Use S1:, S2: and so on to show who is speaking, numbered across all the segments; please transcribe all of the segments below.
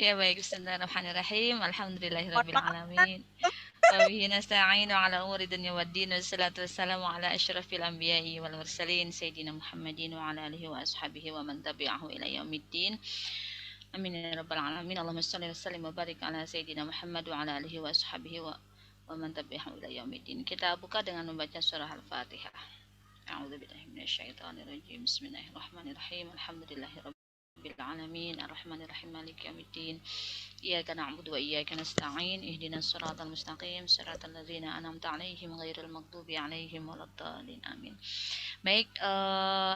S1: Ya baik, bismillahirrahmanirrahim.
S2: Mohon
S1: Alhamdulillahirabbil
S2: maaf.
S1: alamin. Wa bihi nasta'inu ala umuri dunya waddin. Wassalatu wassalamu ala asyrafil anbiya'i wal mursalin sayyidina Muhammadin wa ala alihi wa ashabihi wa man tabi'ahu ila yaumiddin. Amin ya rabbal alamin. Allahumma shalli wa sallim wa barik ala sayyidina Muhammad wa ala alihi wa ashabihi wa man tabi'ahu ila yaumiddin. Kita buka dengan membaca surah Al-Fatihah. A'udzubillahi minasyaitonir rajim. Bismillahirrahmanirrahim. Alhamdulillahirabbil العالمين الرحمن الرحيم مالك يوم الدين إياك نعبد وإياك نستعين اهدنا الصراط المستقيم صراط الذين أنعمت عليهم غير المغضوب عليهم ولا الضالين آمين. Baik,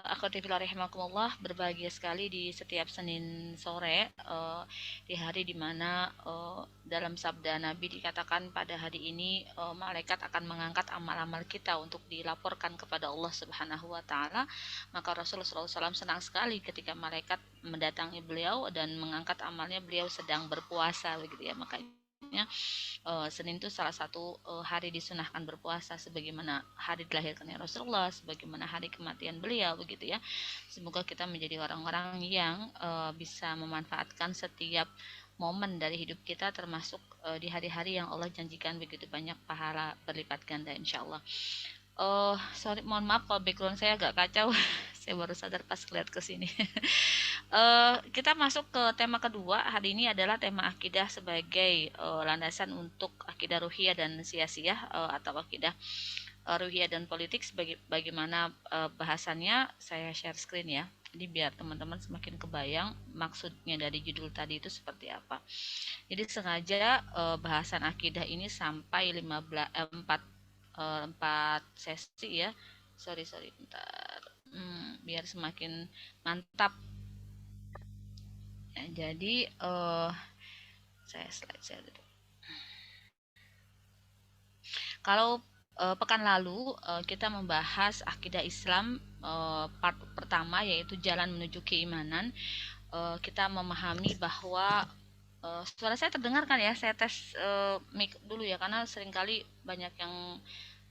S1: akhwati fillah rahimakumullah, berbahagia sekali di setiap Senin sore, di hari dimana dalam sabda Nabi dikatakan pada hari ini malaikat akan mengangkat amal-amal kita untuk dilaporkan kepada Allah Subhanahu wa taala. Maka Rasulullah SAW senang sekali ketika malaikat mendatangi beliau dan mengangkat amalnya, beliau sedang berpuasa begitu ya. Makanya Senin itu salah satu hari disunahkan berpuasa sebagaimana hari dilahirkannya Rasulullah, sebagaimana hari kematian beliau begitu ya. Semoga kita menjadi orang-orang yang bisa memanfaatkan setiap momen dari hidup kita, termasuk di hari-hari yang Allah janjikan begitu banyak pahala berlipat ganda insyaallah. Sorry, mohon maaf kalau background saya agak kacau. Saya baru sadar pas lihat ke sini. Kita masuk ke tema kedua. Hari ini adalah tema akidah sebagai landasan untuk akidah ruhiyah dan sia-sia atau akidah ruhiyah dan politik. Bagaimana bahasannya, saya share screen ya. Jadi biar teman-teman semakin kebayang maksudnya dari judul tadi itu seperti apa. Jadi sengaja bahasan akidah ini sampai 4 sesi ya. Sorry bentar. Biar semakin mantap. Ya, jadi saya slide saya dulu. Kalau pekan lalu kita membahas akidah Islam part pertama, yaitu jalan menuju keimanan. Kita memahami bahwa suara saya terdengar kan ya? Saya tes mic dulu ya, karena seringkali banyak yang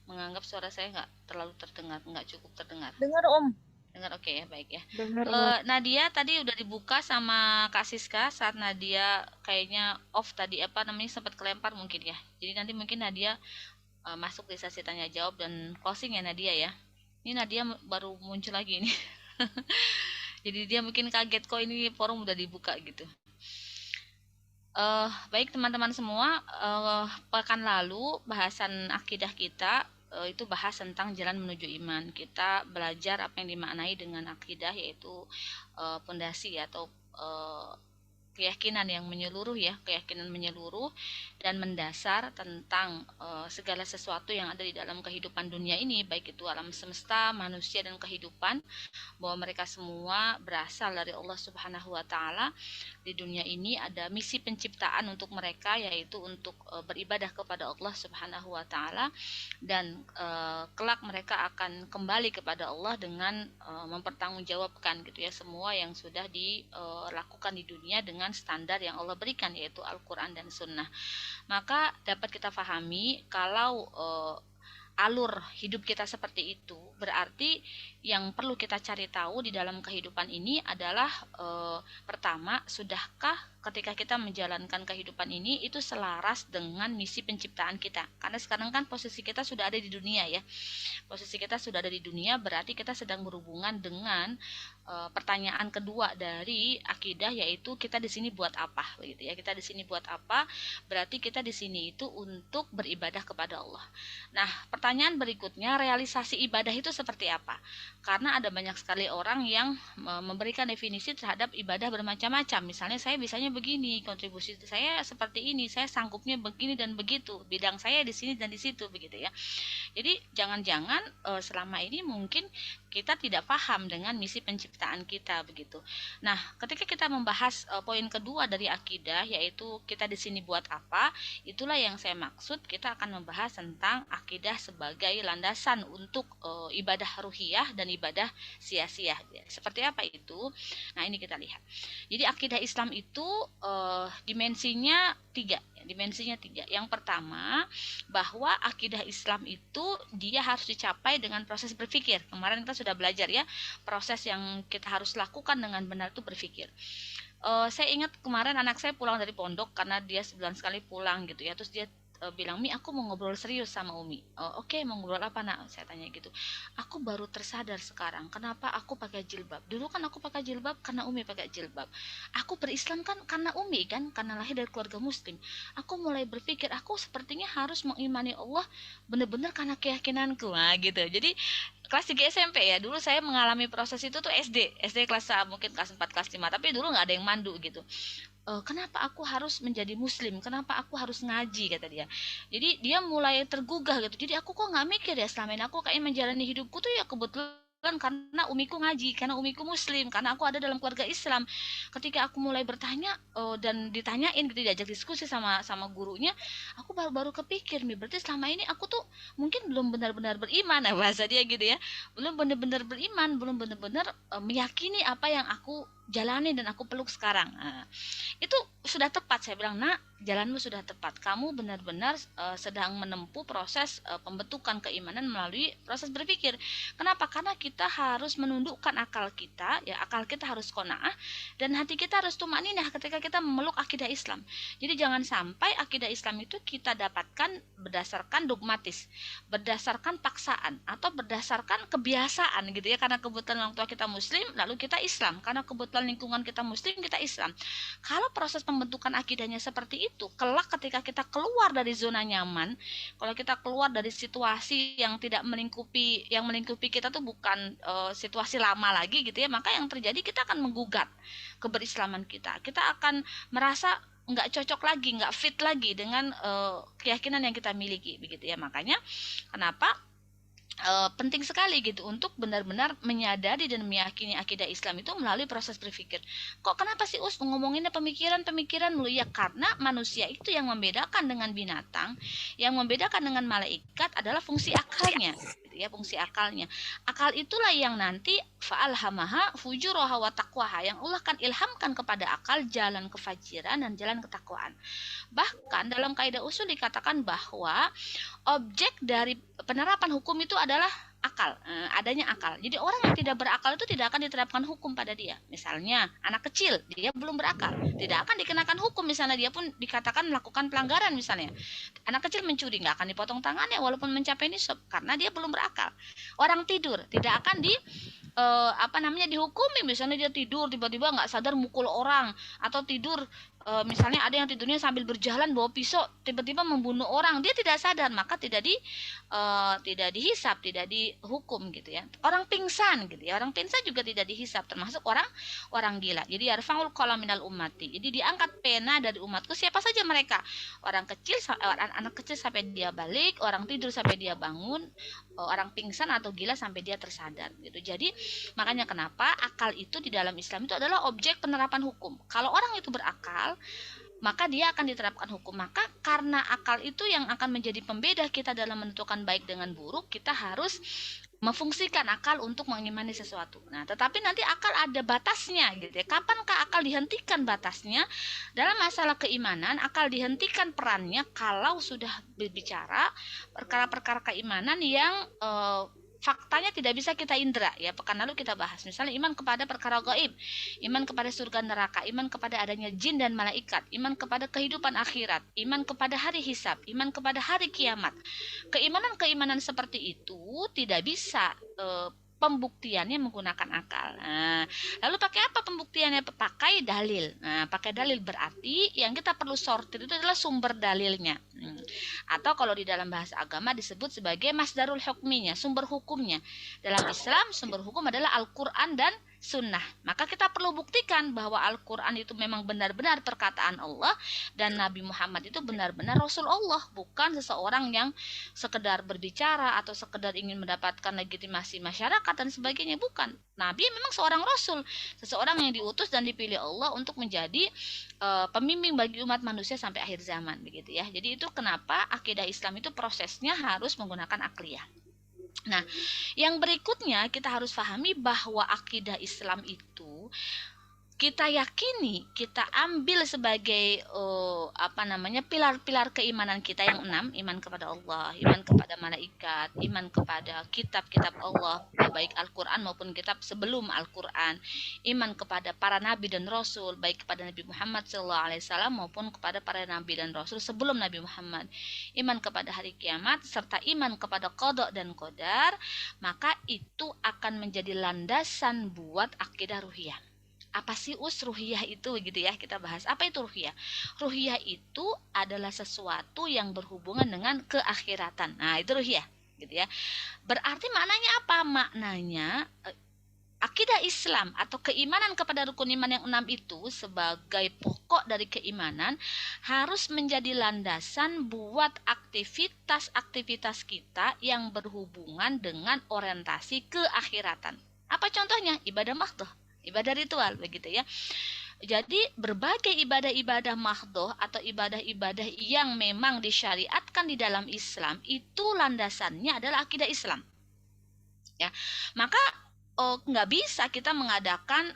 S1: menganggap suara saya nggak terlalu terdengar, nggak cukup terdengar.
S2: Dengar Om.
S1: Dengar oke ya, baik ya.
S2: Dengar Om.
S1: Nadia tadi udah dibuka sama Kak Siska, saat Nadia kayaknya off tadi, apa namanya, sempat kelempar mungkin ya. Jadi nanti mungkin Nadia masuk di sesi tanya jawab dan closing ya Nadia ya. Ini Nadia baru muncul lagi ini. Jadi dia mungkin kaget kok ini forum udah dibuka gitu. Baik teman-teman semua, pekan lalu bahasan akidah kita itu bahas tentang jalan menuju iman. Kita belajar apa yang dimaknai dengan akidah, yaitu pondasi atau keyakinan yang menyeluruh ya, keyakinan menyeluruh dan mendasar tentang segala sesuatu yang ada di dalam kehidupan dunia ini, baik itu alam semesta, manusia dan kehidupan, bahwa mereka semua berasal dari Allah Subhanahu wa taala. Di dunia ini ada misi penciptaan untuk mereka, yaitu untuk beribadah kepada Allah Subhanahu wa taala, dan kelak mereka akan kembali kepada Allah dengan mempertanggungjawabkan gitu ya semua yang sudah dilakukan di dunia dengan standar yang Allah berikan, yaitu Al-Quran dan Sunnah. Maka dapat kita pahami kalau alur hidup kita seperti itu, berarti yang perlu kita cari tahu di dalam kehidupan ini adalah pertama, sudahkah ketika kita menjalankan kehidupan ini itu selaras dengan misi penciptaan kita? Karena sekarang kan posisi kita sudah ada di dunia ya. Posisi kita sudah ada di dunia, berarti kita sedang berhubungan dengan pertanyaan kedua dari akidah, yaitu kita di sini buat apa begitu ya. Kita di sini buat apa? Berarti kita di sini itu untuk beribadah kepada Allah. Nah, pertanyaan berikutnya, realisasi ibadah itu seperti apa? Karena ada banyak sekali orang yang memberikan definisi terhadap ibadah bermacam-macam. Misalnya saya bisanya begini, kontribusi saya seperti ini, saya sanggupnya begini dan begitu, bidang saya di sini dan di situ begitu ya. Jadi jangan-jangan selama ini mungkin kita tidak paham dengan misi penciptaan kita begitu. Nah, ketika kita membahas poin kedua dari akidah, yaitu kita di sini buat apa, itulah yang saya maksud. Kita akan membahas tentang akidah sebagai landasan untuk ibadah ruhiyah dan ibadah sia-sia. Seperti apa itu? Nah, ini kita lihat. Jadi akidah Islam itu dimensinya 3. Dimensinya 3. Yang pertama, bahwa akidah Islam itu dia harus dicapai dengan proses berpikir. Kemarin kita sudah belajar ya, proses yang kita harus lakukan dengan benar itu berpikir. Saya ingat kemarin anak saya pulang dari pondok karena dia sebulan sekali pulang gitu ya. Terus dia bilang, Mi, aku mau ngobrol serius sama Umi. Oke, mau ngobrol apa nak? Saya tanya gitu. Aku baru tersadar sekarang kenapa aku pakai jilbab. Dulu kan aku pakai jilbab karena Umi pakai jilbab. Aku berislam kan karena Umi kan, karena lahir dari keluarga muslim. Aku mulai berpikir aku sepertinya harus mengimani Allah benar-benar karena keyakinanku. Nah gitu. Jadi kelas 3 SMP ya, dulu saya mengalami proses itu tuh SD kelas mungkin kelas 4 kelas 5, tapi dulu nggak ada yang mandu gitu. Kenapa aku harus menjadi muslim, kenapa aku harus ngaji, kata dia. Jadi dia mulai tergugah gitu, jadi aku kok nggak mikir ya selama ini aku kayak menjalani hidupku tuh ya kebetulan karena umiku ngaji, karena umiku muslim, karena aku ada dalam keluarga Islam. Ketika aku mulai bertanya dan ditanyain gitu, diajak diskusi sama gurunya, aku baru-baru kepikir, berarti selama ini aku tuh mungkin belum benar-benar beriman, nah bahasa dia gitu ya, belum benar-benar beriman, belum benar-benar meyakini apa yang aku jalani dan aku peluk sekarang. Nah, itu sudah tepat, saya bilang, nak, jalanmu sudah tepat, kamu benar-benar sedang menempuh proses pembentukan keimanan melalui proses berpikir. Kenapa? Karena kita harus menundukkan akal kita, ya, akal kita harus qanaah dan hati kita harus tumaninah ketika kita memeluk akidah Islam. Jadi jangan sampai akidah Islam itu kita dapatkan berdasarkan dogmatis, berdasarkan paksaan, atau berdasarkan kebiasaan gitu ya, karena kebetulan orang tua kita muslim lalu kita Islam, karena kebetulan lingkungan kita muslim kita Islam. Kalau proses pembentukan akidahnya seperti itu, kelak ketika kita keluar dari zona nyaman, kalau kita keluar dari situasi yang tidak melingkupi, yang melingkupi kita tuh bukan situasi lama lagi gitu ya, maka yang terjadi kita akan menggugat keberislaman kita. Kita akan merasa nggak cocok lagi, nggak fit lagi dengan keyakinan yang kita miliki begitu ya. Makanya kenapa penting sekali gitu untuk benar-benar menyadari dan meyakini akidah Islam itu melalui proses berpikir. Kok kenapa sih ngomonginnya pemikiran mulu? Ya karena manusia itu yang membedakan dengan binatang, yang membedakan dengan malaikat adalah fungsi akalnya. Ya, fungsi akalnya. Akal itulah yang nanti fa'alhamaha fujuraha wa taqwaha, yang Allah kan ilhamkan kepada akal jalan kefajiran dan jalan ketakwaan. Bahkan dalam kaidah usul dikatakan bahwa objek dari penerapan hukum itu adalah akal, adanya akal. Jadi orang yang tidak berakal itu tidak akan diterapkan hukum pada dia. Misalnya anak kecil, dia belum berakal, tidak akan dikenakan hukum. Misalnya dia pun dikatakan melakukan pelanggaran, misalnya anak kecil mencuri, nggak akan dipotong tangannya walaupun mencapai nisab karena dia belum berakal. Orang tidur tidak akan dihukumi. Misalnya dia tidur tiba-tiba nggak sadar mukul orang, atau tidur misalnya ada yang tidurnya sambil berjalan bawa pisau tiba-tiba membunuh orang, dia tidak sadar, maka tidak dihisap, tidak dihukum gitu ya. Orang pingsan gitu ya, orang pingsan juga tidak dihisap, termasuk orang gila. Jadi yarfa'ul qalam minal ummati, jadi diangkat pena dari umatku siapa saja mereka, orang kecil, anak kecil sampai dia balik, orang tidur sampai dia bangun, orang pingsan atau gila sampai dia tersadar gitu. Jadi makanya kenapa akal itu di dalam Islam itu adalah objek penerapan hukum. Kalau orang itu berakal, maka dia akan diterapkan hukum. Maka karena akal itu yang akan menjadi pembeda kita dalam menentukan baik dengan buruk, kita harus memfungsikan akal untuk mengimani sesuatu. Nah, tetapi nanti akal ada batasnya gitu ya. Kapankah akal dihentikan batasnya? Dalam masalah keimanan, akal dihentikan perannya kalau sudah berbicara perkara-perkara keimanan yang faktanya tidak bisa kita indra ya. Pekan lalu kita bahas misalnya iman kepada perkara gaib, iman kepada surga neraka, iman kepada adanya jin dan malaikat, iman kepada kehidupan akhirat, iman kepada hari hisab, iman kepada hari kiamat. Keimanan seperti itu tidak bisa pembuktiannya menggunakan akal. Nah, lalu pakai apa pembuktiannya? Pakai dalil. Nah, pakai dalil berarti yang kita perlu sortir itu adalah sumber dalilnya. Atau kalau di dalam bahasa agama disebut sebagai masdarul hukminya, sumber hukumnya. Dalam Islam sumber hukum adalah Al-Quran dan Sunnah. Maka kita perlu buktikan bahwa Al-Quran itu memang benar-benar perkataan Allah dan Nabi Muhammad itu benar-benar Rasul Allah, bukan seseorang yang sekedar berbicara atau sekedar ingin mendapatkan legitimasi masyarakat dan sebagainya. Bukan. Nabi memang seorang Rasul, seseorang yang diutus dan dipilih Allah untuk menjadi pembimbing bagi umat manusia sampai akhir zaman begitu ya. Jadi itu kenapa akidah Islam itu prosesnya harus menggunakan akliyah. Nah, yang berikutnya kita harus pahami bahwa akidah Islam itu kita yakini, kita ambil sebagai pilar-pilar keimanan kita yang 6, iman kepada Allah, iman kepada malaikat, iman kepada kitab-kitab Allah, baik Al-Qur'an maupun kitab sebelum Al-Qur'an, iman kepada para nabi dan rasul, baik kepada Nabi Muhammad SAW maupun kepada para nabi dan rasul sebelum Nabi Muhammad, iman kepada hari kiamat, serta iman kepada qada dan qadar, maka itu akan menjadi landasan buat akidah ruhiyah. Apa sih ruhiyah itu gitu ya, kita bahas. Apa itu ruhiyah? Ruhiyah itu adalah sesuatu yang berhubungan dengan keakhiratan. Nah, itu ruhiyah gitu ya. Berarti maknanya apa? Maknanya akidah Islam atau keimanan kepada rukun iman yang 6 itu sebagai pokok dari keimanan harus menjadi landasan buat aktivitas-aktivitas kita yang berhubungan dengan orientasi keakhiratan. Apa contohnya? Ibadah mahdhah, ibadah ritual begitu ya. Jadi berbagai ibadah-ibadah mahdhah atau ibadah-ibadah yang memang disyariatkan di dalam Islam itu landasannya adalah akidah Islam. Ya, maka nggak bisa kita mengadakan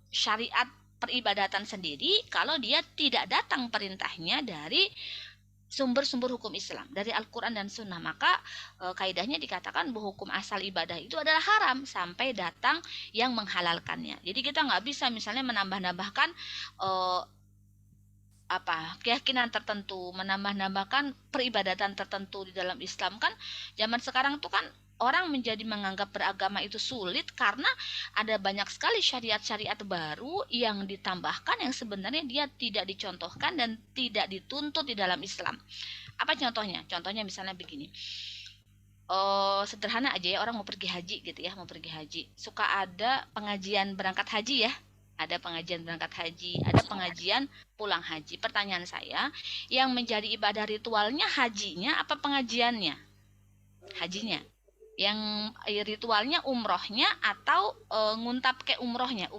S1: syariat peribadatan sendiri kalau dia tidak datang perintahnya dari sumber-sumber hukum Islam dari Al-Quran dan Sunnah. Maka kaidahnya dikatakan bahwa hukum asal ibadah itu adalah haram sampai datang yang menghalalkannya. Jadi kita nggak bisa misalnya menambah-nambahkan keyakinan tertentu, menambah-nambahkan peribadatan tertentu di dalam Islam. Kan zaman sekarang tuh kan orang menjadi menganggap beragama itu sulit karena ada banyak sekali syariat-syariat baru yang ditambahkan yang sebenarnya dia tidak dicontohkan dan tidak dituntut di dalam Islam. Apa contohnya? Contohnya misalnya begini. Sederhana aja ya, orang mau pergi haji gitu ya, mau pergi haji. Suka ada pengajian berangkat haji ya. Ada pengajian berangkat haji, ada pengajian pulang haji. Pertanyaan saya, yang menjadi ibadah ritualnya hajinya apa pengajiannya? Hajinya. Yang ritualnya umrohnya atau nguntap ke umrohnya.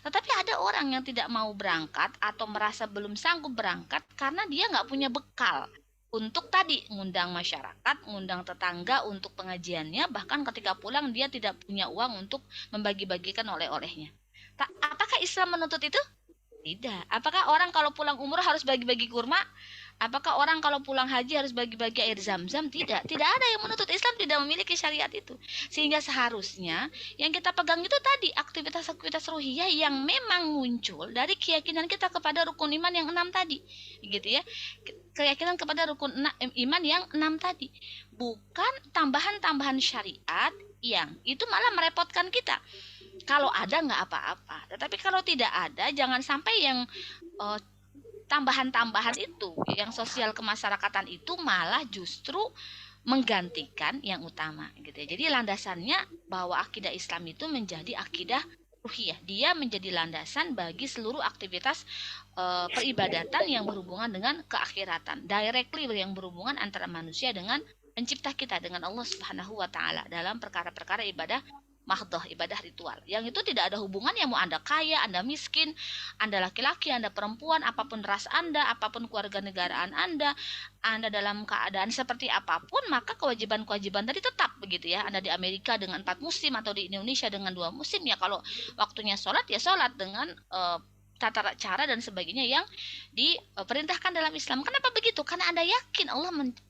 S1: Tetapi ada orang yang tidak mau berangkat atau merasa belum sanggup berangkat karena dia nggak punya bekal untuk tadi ngundang masyarakat, ngundang tetangga untuk pengajiannya, bahkan ketika pulang dia tidak punya uang untuk membagi-bagikan oleh-olehnya. Apakah Islam menuntut itu? Tidak. Apakah orang kalau pulang umroh harus bagi-bagi kurma? Apakah orang kalau pulang haji harus bagi-bagi air zam-zam? Tidak. Tidak ada yang menuntut. Islam tidak memiliki syariat itu. Sehingga seharusnya yang kita pegang itu tadi aktivitas-aktivitas ruhiyah yang memang muncul dari keyakinan kita kepada rukun iman yang 6 tadi. Gitu ya. Keyakinan kepada rukun iman yang 6 tadi. Bukan tambahan-tambahan syariat yang itu malah merepotkan kita. Kalau ada nggak apa-apa, tetapi kalau tidak ada jangan sampai yang tambahan-tambahan itu, yang sosial kemasyarakatan itu malah justru menggantikan yang utama gitu ya. Jadi landasannya bahwa akidah Islam itu menjadi akidah ruhiyah. Dia menjadi landasan bagi seluruh aktivitas peribadatan yang berhubungan dengan keakhiratan, directly yang berhubungan antara manusia dengan pencipta kita, dengan Allah Subhanahu wa taala dalam perkara-perkara ibadah mahdhah, ibadah ritual. Yang itu tidak ada hubungannya mau Anda kaya, Anda miskin, Anda laki-laki, Anda perempuan, apapun ras Anda, apapun keluarga negaraan Anda dalam keadaan seperti apapun, maka kewajiban-kewajiban tadi tetap begitu ya. Anda di Amerika dengan 4 musim atau di Indonesia dengan 2 musim ya, kalau waktunya sholat ya sholat dengan tata cara dan sebagainya yang diperintahkan dalam Islam. Kenapa begitu? Karena Anda yakin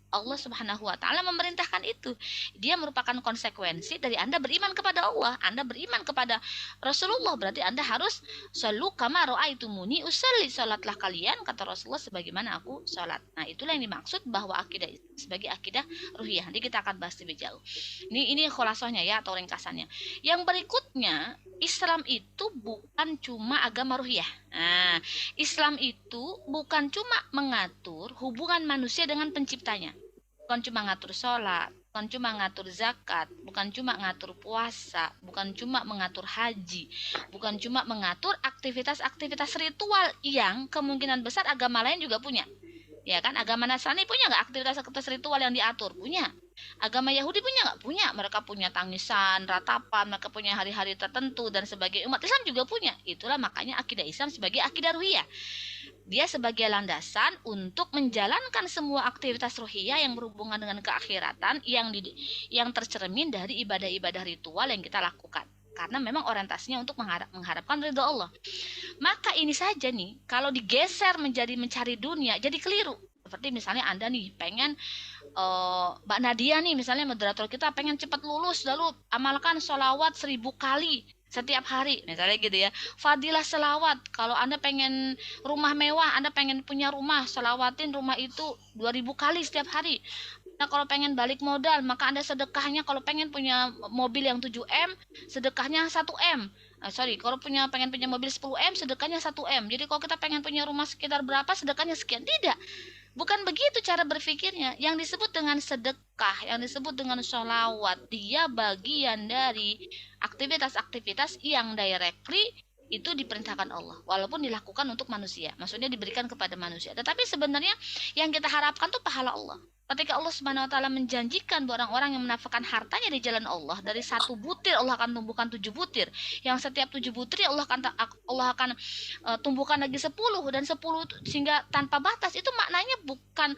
S1: Allah Subhanahu wa taala memerintahkan itu. Dia merupakan konsekuensi dari Anda beriman kepada Allah. Anda beriman kepada Rasulullah, berarti Anda harus shallu kama ra'aitumuni usalli, salatlah kalian kata Rasulullah sebagaimana aku salat. Nah, itulah yang dimaksud bahwa akidah sebagai akidah ruhiyah. Nanti kita akan bahas lebih jauh. Ini khulasahnya ya atau ringkasannya. Yang berikutnya, Islam itu bukan cuma agama ruhiyah. Nah, Islam itu bukan cuma mengatur hubungan manusia dengan penciptanya. Bukan cuma ngatur sholat, bukan cuma ngatur zakat, bukan cuma ngatur puasa, bukan cuma mengatur haji, bukan cuma mengatur aktivitas-aktivitas ritual yang kemungkinan besar agama lain juga punya. Ya kan, agama Nasrani punya nggak aktivitas-aktivitas ritual yang diatur? Punya. Agama Yahudi punya nggak? Punya. Mereka punya tangisan, ratapan, mereka punya hari-hari tertentu dan sebagainya. Umat Islam juga punya. Itulah makanya akidah Islam sebagai akidah ruhiyah. Dia sebagai landasan untuk menjalankan semua aktivitas ruhiyah yang berhubungan dengan keakhiratan yang tercermin dari ibadah-ibadah ritual yang kita lakukan. karena memang orientasinya untuk mengharapkan ridho Allah. Maka ini saja nih, kalau digeser menjadi mencari dunia, jadi keliru. Seperti misalnya Anda nih pengen Mbak Nadia nih misalnya moderator kita pengen cepat lulus, lalu amalkan sholawat 1000 kali setiap hari misalnya gitu ya. Fadilah selawat, kalau Anda pengen rumah mewah, Anda pengen punya rumah, selawatin rumah itu 2000 kali setiap hari. Nah, kalau pengen balik modal, maka Anda sedekahnya, kalau pengen punya mobil yang 7M, sedekahnya 1M. Kalau pengen punya mobil 10M, sedekahnya 1M. Jadi kalau kita pengen punya rumah sekitar berapa, sedekahnya sekian. Tidak. Bukan begitu cara berpikirnya. Yang disebut dengan sedekah, yang disebut dengan sholawat, dia bagian dari aktivitas-aktivitas yang directly itu diperintahkan Allah, walaupun dilakukan untuk manusia, maksudnya diberikan kepada manusia. Tetapi sebenarnya yang kita harapkan tuh pahala Allah. Ketika Allah Subhanahu wa taala menjanjikan orang-orang yang menafkahkan hartanya di jalan Allah, dari 1 butir Allah akan tumbuhkan 7 butir. Yang setiap 7 butir Allah akan tumbuhkan lagi 10 dan 10 sehingga tanpa batas. Itu maknanya bukan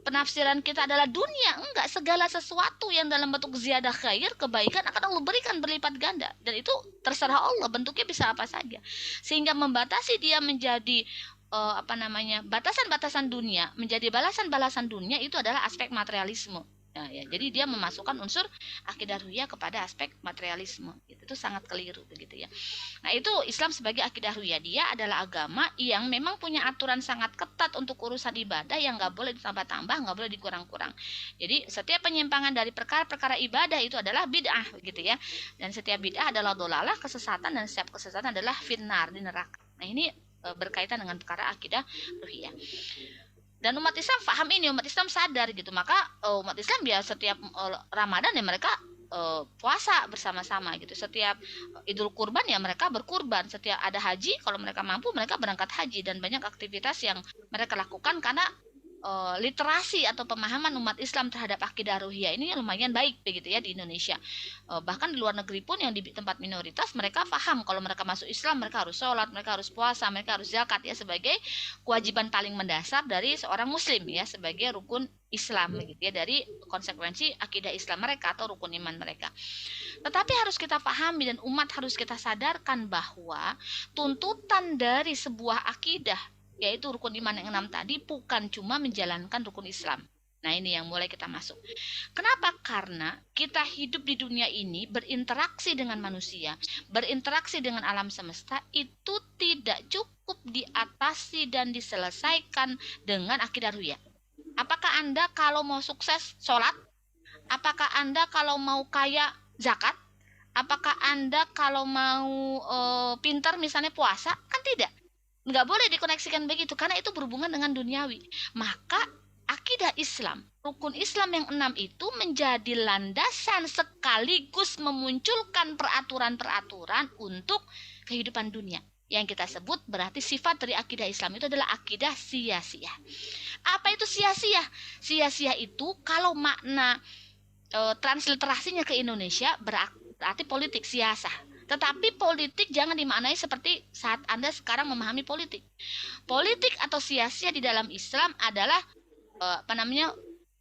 S1: penafsiran kita adalah dunia, enggak, segala sesuatu yang dalam bentuk ziyadah khair, kebaikan akan Allah berikan berlipat ganda, dan itu terserah Allah, bentuknya bisa apa saja. Sehingga membatasi dia menjadi batasan-batasan dunia menjadi balasan-balasan dunia, itu adalah aspek materialisme. Nah, ya, jadi dia memasukkan unsur akidah ruhiyah kepada aspek materialisme. Itu sangat keliru begitu ya. Nah, itu Islam sebagai akidah ruhiyah, dia adalah agama yang memang punya aturan sangat ketat untuk urusan ibadah yang nggak boleh ditambah-tambah, nggak boleh dikurang-kurang. Jadi setiap penyimpangan dari perkara-perkara ibadah itu adalah bid'ah gitu ya. Dan setiap bid'ah adalah dolalah, kesesatan, dan setiap kesesatan adalah finnar, di neraka. Nah, ini berkaitan dengan perkara akidah ruhiyah. Dan umat Islam paham ini, umat Islam sadar gitu. Maka umat Islam biasa setiap Ramadan ya mereka puasa bersama-sama gitu. Setiap Idul Kurban ya mereka berkurban. Setiap ada haji, kalau mereka mampu mereka berangkat haji, dan banyak aktivitas yang mereka lakukan karena literasi atau pemahaman umat Islam terhadap akidah ruhiyah ini lumayan baik begitu ya di Indonesia. Bahkan di luar negeri pun yang di tempat minoritas, mereka paham kalau mereka masuk Islam mereka harus sholat, mereka harus puasa, mereka harus zakat ya, sebagai kewajiban paling mendasar dari seorang muslim ya, sebagai rukun Islam begitu ya, dari konsekuensi akidah Islam mereka atau rukun iman mereka. Tetapi harus kita pahami dan umat harus kita sadarkan bahwa tuntutan dari sebuah akidah, yaitu rukun iman yang 6 tadi, bukan cuma menjalankan rukun Islam. Nah, ini yang mulai kita masuk. Kenapa? Karena kita hidup di dunia ini berinteraksi dengan manusia, berinteraksi dengan alam semesta, itu tidak cukup diatasi dan diselesaikan dengan akidah ruhiyah. Apakah Anda kalau mau sukses sholat? Apakah Anda kalau mau kaya zakat? Apakah Anda kalau mau pintar misalnya puasa? Kan tidak. Nggak boleh dikoneksikan begitu, karena itu berhubungan dengan duniawi. Maka akidah Islam, rukun Islam yang 6 itu menjadi landasan sekaligus memunculkan peraturan-peraturan untuk kehidupan dunia. Yang kita sebut berarti sifat dari akidah Islam itu adalah akidah sia-sia. Apa itu sia-sia? Sia-sia itu kalau makna transliterasinya ke Indonesia berarti politik, siasah. Tetapi politik jangan dimaknai seperti saat Anda sekarang memahami politik. Politik atau sia-sia di dalam Islam adalah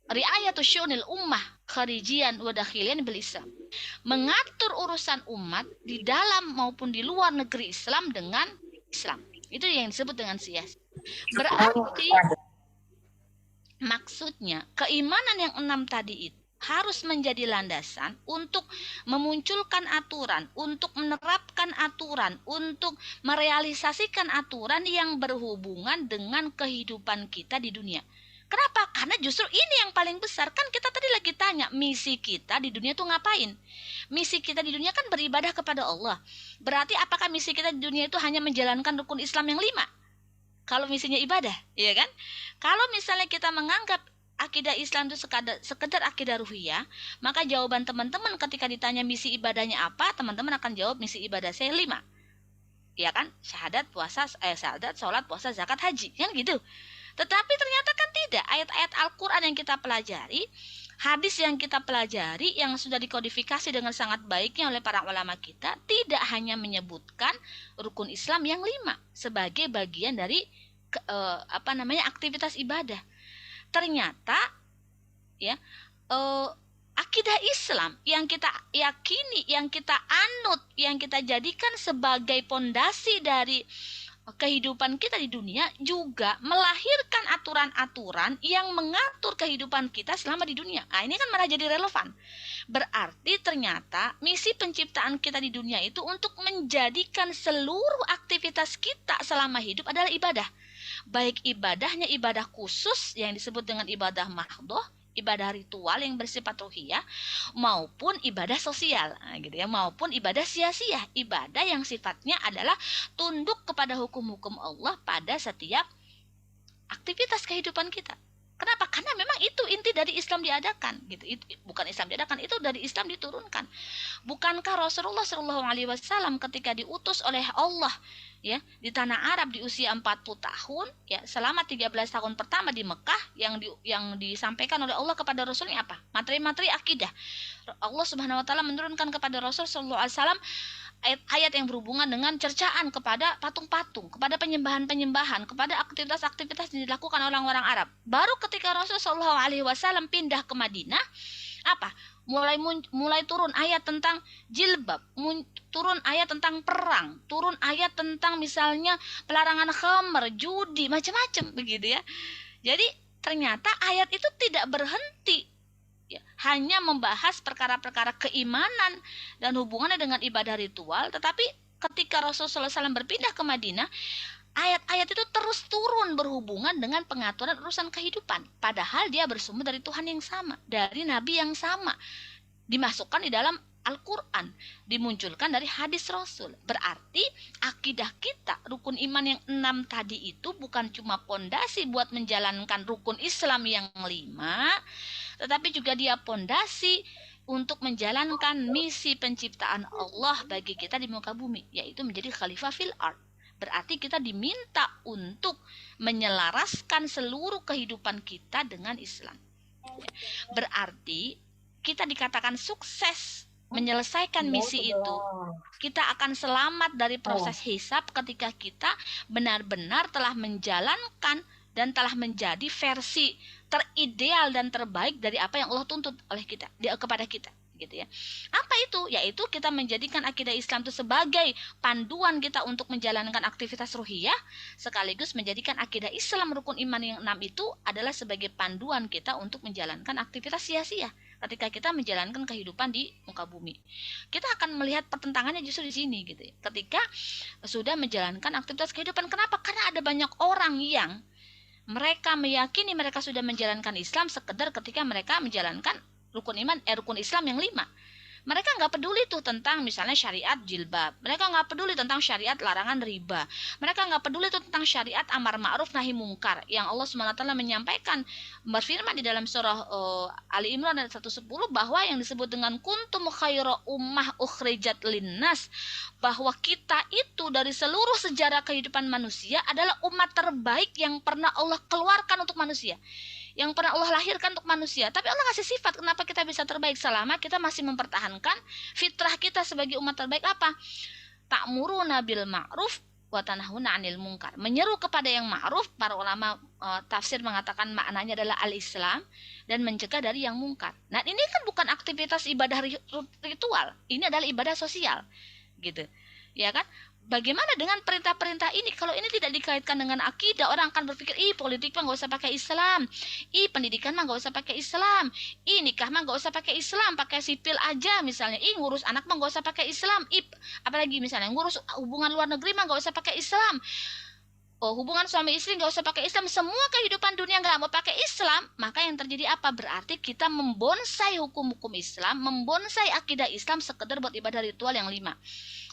S1: riayatus syunil ummah kharijian wa dakhilian bil Islam. Mengatur urusan umat di dalam maupun di luar negeri Islam dengan Islam. Itu yang disebut dengan sia-sia. Berarti maksudnya keimanan yang 6 tadi itu harus menjadi landasan untuk memunculkan aturan, untuk menerapkan aturan, untuk merealisasikan aturan yang berhubungan dengan kehidupan kita di dunia. Kenapa? Karena justru ini yang paling besar. Kan kita tadi lagi tanya, misi kita di dunia itu ngapain? Misi kita di dunia kan beribadah kepada Allah. Berarti apakah misi kita di dunia itu hanya menjalankan rukun Islam yang 5? Kalau misinya ibadah, ya kan? Kalau misalnya kita menganggap akidah Islam itu sekedar akidah ruhiyah, maka jawaban teman-teman ketika ditanya misi ibadahnya apa, teman-teman akan jawab misi ibadah saya 5. Ya kan? Syahadat, sholat, puasa, zakat, haji, kan gitu. Tetapi ternyata kan tidak. Ayat-ayat Al-Quran yang kita pelajari, hadis yang kita pelajari, yang sudah dikodifikasi dengan sangat baiknya oleh para ulama kita, tidak hanya menyebutkan rukun Islam yang 5 sebagai bagian dari aktivitas ibadah. Ternyata ya akidah Islam yang kita yakini, yang kita anut, yang kita jadikan sebagai pondasi dari kehidupan kita di dunia juga melahirkan aturan-aturan yang mengatur kehidupan kita selama di dunia. Nah, ini kan malah jadi relevan. Berarti ternyata misi penciptaan kita di dunia itu untuk menjadikan seluruh aktivitas kita selama hidup adalah ibadah. Baik ibadahnya ibadah khusus yang disebut dengan ibadah mahdhoh, ibadah ritual yang bersifat ruhiyah, maupun ibadah sosial, gitu ya, maupun ibadah sia-sia, ibadah yang sifatnya adalah tunduk kepada hukum-hukum Allah pada setiap aktivitas kehidupan kita. Kenapa? Karena memang itu inti dari Islam diadakan, gitu. Itu bukan Islam diadakan, itu dari Islam diturunkan. Bukankah Rasulullah Shallallahu Alaihi Wasallam ketika diutus oleh Allah, ya, di tanah Arab di usia 40 tahun, ya, selama 13 tahun pertama di Mekah, yang disampaikan oleh Allah kepada Rasulnya apa? Materi-materi akidah. Allah Subhanahu Wa Taala menurunkan kepada Rasul Shallallahu Alaihi Wasallam ayat-ayat yang berhubungan dengan cercaan kepada patung-patung, kepada penyembahan-penyembahan, kepada aktivitas-aktivitas yang dilakukan oleh orang Arab. Baru ketika Rasul Shallallahu Alaihi Wasallam pindah ke Madinah, apa? Mulai turun ayat tentang jilbab, turun ayat tentang perang, turun ayat tentang misalnya pelarangan khamr, judi, macam-macam begitu ya. Jadi ternyata ayat itu tidak berhenti, ya, hanya membahas perkara-perkara keimanan dan hubungannya dengan ibadah ritual, tetapi ketika Rasulullah SAW berpindah ke Madinah, ayat-ayat itu terus turun berhubungan dengan pengaturan urusan kehidupan, padahal dia bersumber dari Tuhan yang sama, dari Nabi yang sama, dimasukkan di dalam Al-Quran, dimunculkan dari hadis Rasul. Berarti akidah kita, rukun iman yang 6 tadi itu bukan cuma pondasi buat menjalankan rukun Islam yang 5, tetapi juga dia pondasi untuk menjalankan misi penciptaan Allah bagi kita di muka bumi, yaitu menjadi khalifah fil ard. Berarti kita diminta untuk menyelaraskan seluruh kehidupan kita dengan Islam. Berarti kita dikatakan sukses menyelesaikan misi itu. Kita akan selamat dari proses hisab ketika kita benar-benar telah menjalankan dan telah menjadi versi terideal dan terbaik dari apa yang Allah tuntut oleh kita, kepada kita, gitu ya. Apa itu? Yaitu kita menjadikan akidah Islam itu sebagai panduan kita untuk menjalankan aktivitas ruhiyah, sekaligus menjadikan akidah Islam rukun iman yang 6 itu adalah sebagai panduan kita untuk menjalankan aktivitas sia-sia ketika kita menjalankan kehidupan di muka bumi. Kita akan melihat pertentangannya justru di sini, gitu ya. Ketika sudah menjalankan aktivitas kehidupan, kenapa? Karena ada banyak orang yang mereka meyakini mereka sudah menjalankan Islam sekedar ketika mereka menjalankan rukun Islam yang 5. Mereka nggak peduli tuh tentang misalnya syariat jilbab. Mereka nggak peduli tentang syariat larangan riba. Mereka nggak peduli tuh tentang syariat amar ma'ruf nahi mungkar yang Allah SWT menyampaikan, berfirman di dalam surah Ali Imran ayat 110 bahwa yang disebut dengan kuntum khaira ummah ukhrijat linnas, bahwa kita itu dari seluruh sejarah kehidupan manusia adalah umat terbaik yang pernah Allah keluarkan untuk manusia, yang pernah Allah lahirkan untuk manusia. Tapi Allah kasih sifat kenapa kita bisa terbaik selama kita masih mempertahankan fitrah kita sebagai umat terbaik. Apa? Ta'muruna bil ma'ruf wa tanahuna 'anil munkar. Menyeru kepada yang ma'ruf, para ulama tafsir mengatakan maknanya adalah al-Islam, dan mencegah dari yang mungkar. Nah, ini kan bukan aktivitas ibadah ritual. Ini adalah ibadah sosial, gitu. Ya kan? Bagaimana dengan perintah-perintah ini? Kalau ini tidak dikaitkan dengan akidah, orang akan berpikir, politik mah nggak usah pakai Islam, pendidikan mah nggak usah pakai Islam, nikah mah nggak usah pakai Islam, pakai sipil aja misalnya, ngurus anak mah nggak usah pakai Islam, apalagi misalnya ngurus hubungan luar negeri mah nggak usah pakai Islam, hubungan suami istri nggak usah pakai Islam, semua kehidupan dunia nggak mau pakai Islam. Maka yang terjadi apa? Berarti kita membonsai hukum-hukum Islam, membonsai akidah Islam sekedar buat ibadah ritual yang 5.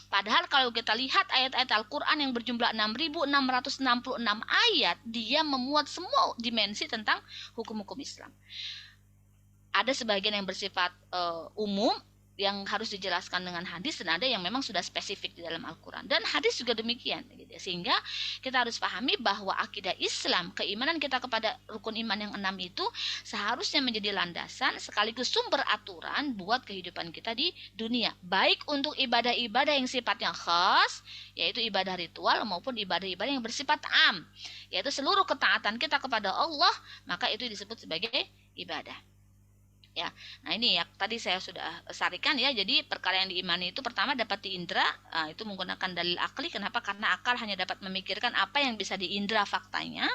S1: Padahal kalau kita lihat ayat-ayat Al-Quran yang berjumlah 6.666 ayat, dia memuat semua dimensi tentang hukum-hukum Islam. Ada sebagian yang bersifat umum, yang harus dijelaskan dengan hadis, dan ada yang memang sudah spesifik di dalam Al-Quran. Dan hadis juga demikian, gitu. Sehingga kita harus pahami bahwa akidah Islam, keimanan kita kepada rukun iman yang 6 itu seharusnya menjadi landasan sekaligus sumber aturan buat kehidupan kita di dunia, baik untuk ibadah-ibadah yang sifatnya khas, yaitu ibadah ritual, maupun ibadah-ibadah yang bersifat am, yaitu seluruh ketaatan kita kepada Allah, maka itu disebut sebagai ibadah. ya. Nah, ini ya tadi saya sudah sarikan ya. Jadi perkara yang diimani itu pertama dapat diindra, itu menggunakan dalil akli. Kenapa? Karena akal hanya dapat memikirkan apa yang bisa diindra faktanya.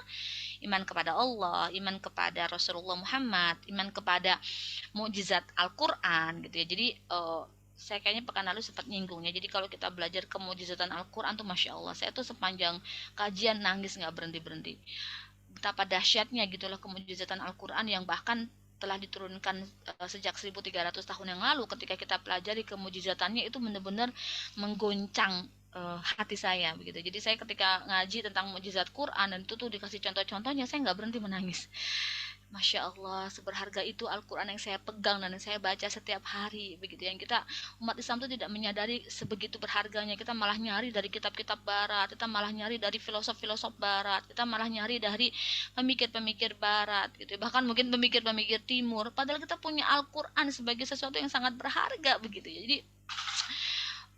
S1: Iman kepada Allah, iman kepada Rasulullah Muhammad, iman kepada mukjizat Al-Qur'an gitu ya. Jadi saya kayaknya pekan lalu sempat nyinggungnya. Jadi kalau kita belajar kemujizatan Al-Quran tuh Masya Allah, saya tuh sepanjang kajian nangis nggak berhenti-berhenti. Betapa dahsyatnya gitulah kemujizatan Al-Quran yang bahkan telah diturunkan sejak 1300 tahun yang lalu. Ketika kita pelajari kemujizatannya itu benar-benar menggoncang hati saya begitu. Jadi saya ketika ngaji tentang mujizat Quran dan itu tuh dikasih contoh-contohnya, saya nggak berhenti menangis. Masya Allah, seberharga itu Al-Quran yang saya pegang dan yang saya baca setiap hari begitu. Yang kita umat Islam itu tidak menyadari sebegitu berharganya. Kita malah nyari dari kitab-kitab barat, kita malah nyari dari filosof-filosof barat, kita malah nyari dari pemikir-pemikir barat gitu. Bahkan mungkin pemikir-pemikir timur, padahal kita punya Al-Quran sebagai sesuatu yang sangat berharga begitu. Jadi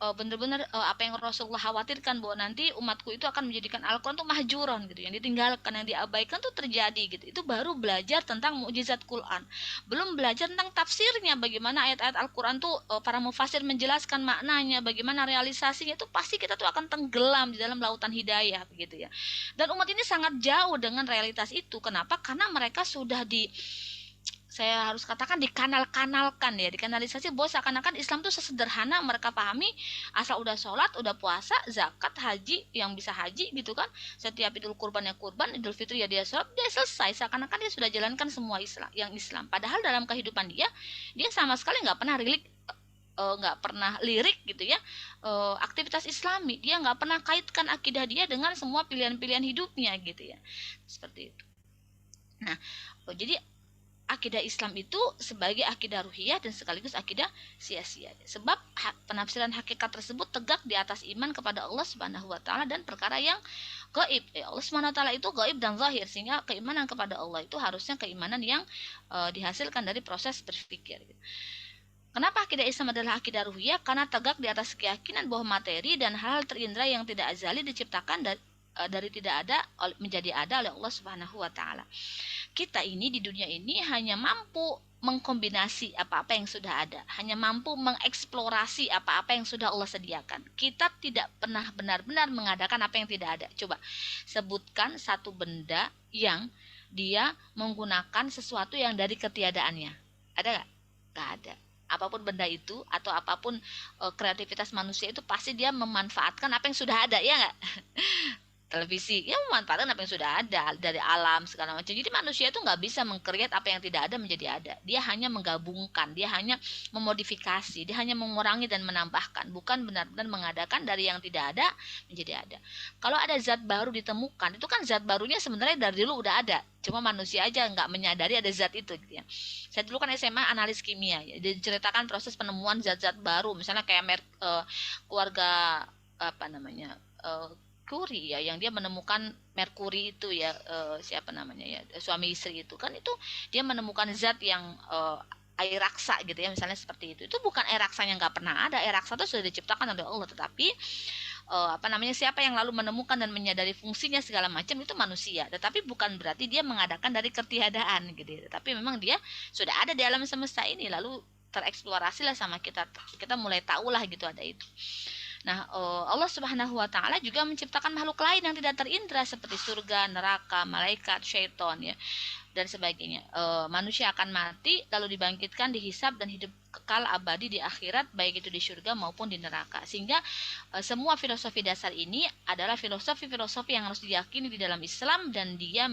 S1: benar-benar apa yang Rasulullah khawatirkan bahwa nanti umatku itu akan menjadikan Al-Quran tuh mahjuron gitu, yang ditinggalkan, yang diabaikan tuh terjadi gitu. Itu baru belajar tentang mukjizat Quran, belum belajar tentang tafsirnya, bagaimana ayat-ayat Al-Quran tuh para mufasir menjelaskan maknanya, bagaimana realisasinya. Itu pasti kita tuh akan tenggelam di dalam lautan hidayah begitu ya. Dan umat ini sangat jauh dengan realitas itu. Kenapa? Karena mereka sudah saya harus katakan dikanal-kanalkan ya, dikanalisasi bahwa seakan-akan Islam tuh sesederhana mereka pahami, asal udah sholat, udah puasa, zakat, haji, yang bisa haji gitu kan, setiap Idul Kurban ya kurban, Idul Fitri ya dia sholat, dia selesai, seakan-akan dia sudah jalankan semua Islam, yang Islam. Padahal dalam kehidupan dia sama sekali nggak pernah nggak pernah lirik gitu ya, aktivitas Islami, dia nggak pernah kaitkan akidah dia dengan semua pilihan-pilihan hidupnya gitu ya, seperti itu. Nah, jadi akidah Islam itu sebagai akidah ruhiyah dan sekaligus akidah sia-sia. Sebab penafsiran hakikat tersebut tegak di atas iman kepada Allah Subhanahu wa taala dan perkara yang gaib. Allah Subhanahu wa taala itu gaib dan zahir, sehingga keimanan kepada Allah itu harusnya keimanan yang dihasilkan dari proses berpikir. Kenapa akidah Islam adalah akidah ruhiyah? Karena tegak di atas keyakinan bahwa materi dan hal-hal terindra yang tidak azali diciptakan dari tidak ada menjadi ada oleh Allah Subhanahu wa taala. Kita ini di dunia ini hanya mampu mengkombinasi apa-apa yang sudah ada, hanya mampu mengeksplorasi apa-apa yang sudah Allah sediakan. Kita tidak pernah benar-benar mengadakan apa yang tidak ada. Coba sebutkan satu benda yang dia menggunakan sesuatu yang dari ketiadaannya. Ada nggak? Nggak ada. Apapun benda itu atau apapun kreativitas manusia itu pasti dia memanfaatkan apa yang sudah ada, ya nggak? Televisi ya memanfaatkan apa yang sudah ada dari alam segala macam. Jadi manusia itu nggak bisa mengkreat apa yang tidak ada menjadi ada. Dia hanya menggabungkan, dia hanya memodifikasi, dia hanya mengurangi dan menambahkan, bukan benar-benar mengadakan dari yang tidak ada menjadi ada. Kalau ada zat baru ditemukan, itu kan zat barunya sebenarnya dari dulu udah ada, cuma manusia aja nggak menyadari ada zat itu gitu ya. Saya dulu kan SMA analis kimia ya, diceritakan proses penemuan zat-zat baru, misalnya kayak keluarga apa namanya, Curie ya, yang dia menemukan merkuri itu ya, siapa namanya ya, suami istri itu kan, itu dia menemukan zat yang air raksa gitu ya, misalnya seperti itu bukan air raksa yang nggak pernah ada. Air raksa itu sudah diciptakan oleh Allah, tetapi apa namanya, siapa yang lalu menemukan dan menyadari fungsinya segala macam itu manusia. Tetapi bukan berarti dia mengadakan dari ketiadaan gitu ya, tetapi memang dia sudah ada di alam semesta ini, lalu tereksplorasi lah sama kita, kita mulai tahu lah gitu ada itu. Nah, Allah Subhanahu wa taala juga menciptakan makhluk lain yang tidak terindra seperti surga, neraka, malaikat, syaitan ya, dan sebagainya. Manusia akan mati lalu dibangkitkan, dihisab dan hidup kekal abadi di akhirat, baik itu di surga maupun di neraka. Sehingga semua filosofi dasar ini adalah filosofi-filosofi yang harus diyakini di dalam Islam, dan dia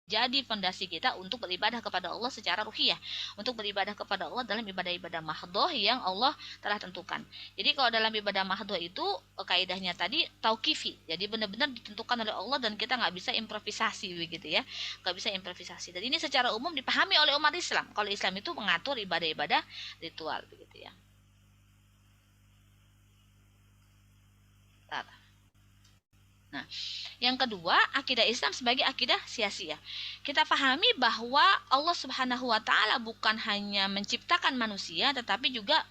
S1: jadi fondasi kita untuk beribadah kepada Allah secara ruhiyah, untuk beribadah kepada Allah dalam ibadah-ibadah mahdhoh yang Allah telah tentukan. Jadi kalau dalam ibadah mahdhoh itu kaidahnya tadi tauqifi, jadi benar-benar ditentukan oleh Allah dan kita nggak bisa improvisasi begitu ya, nggak bisa improvisasi. Dan ini secara umum dipahami oleh umat Islam. Kalau Islam itu mengatur ibadah-ibadah ritual begitu ya. Nah, yang kedua, akidah Islam sebagai akidah sia-sia. Kita pahami bahwa Allah Subhanahu wa taala bukan hanya menciptakan manusia, tetapi juga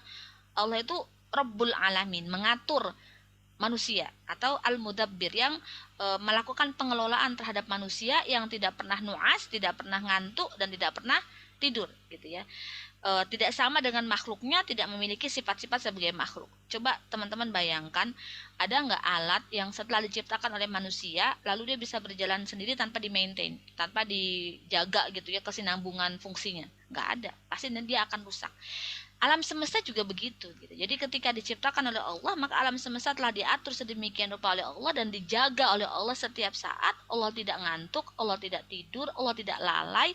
S1: Allah itu Rabbul Alamin, mengatur manusia, atau Al-Mudabbir, yang melakukan pengelolaan terhadap manusia, yang tidak pernah nuas, tidak pernah ngantuk dan tidak pernah tidur gitu ya. tidak sama dengan makhluknya, tidak memiliki sifat-sifat sebagai makhluk. Coba teman-teman bayangkan, ada nggak alat yang setelah diciptakan oleh manusia, lalu dia bisa berjalan sendiri tanpa di-maintain, tanpa dijaga gitu ya kesinambungan fungsinya? Nggak ada, pasti dia akan rusak. Alam semesta juga begitu gitu. Jadi ketika diciptakan oleh Allah, maka alam semesta telah diatur sedemikian rupa oleh Allah dan dijaga oleh Allah setiap saat. Allah tidak ngantuk, Allah tidak tidur, Allah tidak lalai.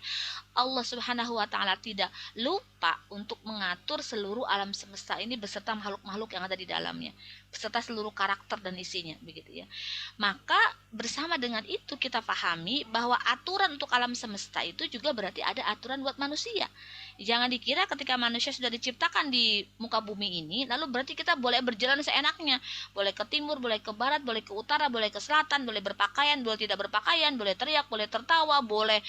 S1: Allah Subhanahu wa taala tidak lupa untuk mengatur seluruh alam semesta ini beserta makhluk-makhluk yang ada di dalamnya, beserta seluruh karakter dan isinya, begitu ya. Maka bersama dengan itu kita pahami bahwa aturan untuk alam semesta itu juga berarti ada aturan buat manusia. Jangan dikira ketika manusia sudah diciptakan di muka bumi ini, lalu berarti kita boleh berjalan seenaknya. Boleh ke timur, boleh ke barat, boleh ke utara, boleh ke selatan, boleh berpakaian, boleh tidak berpakaian, boleh teriak, boleh tertawa, boleh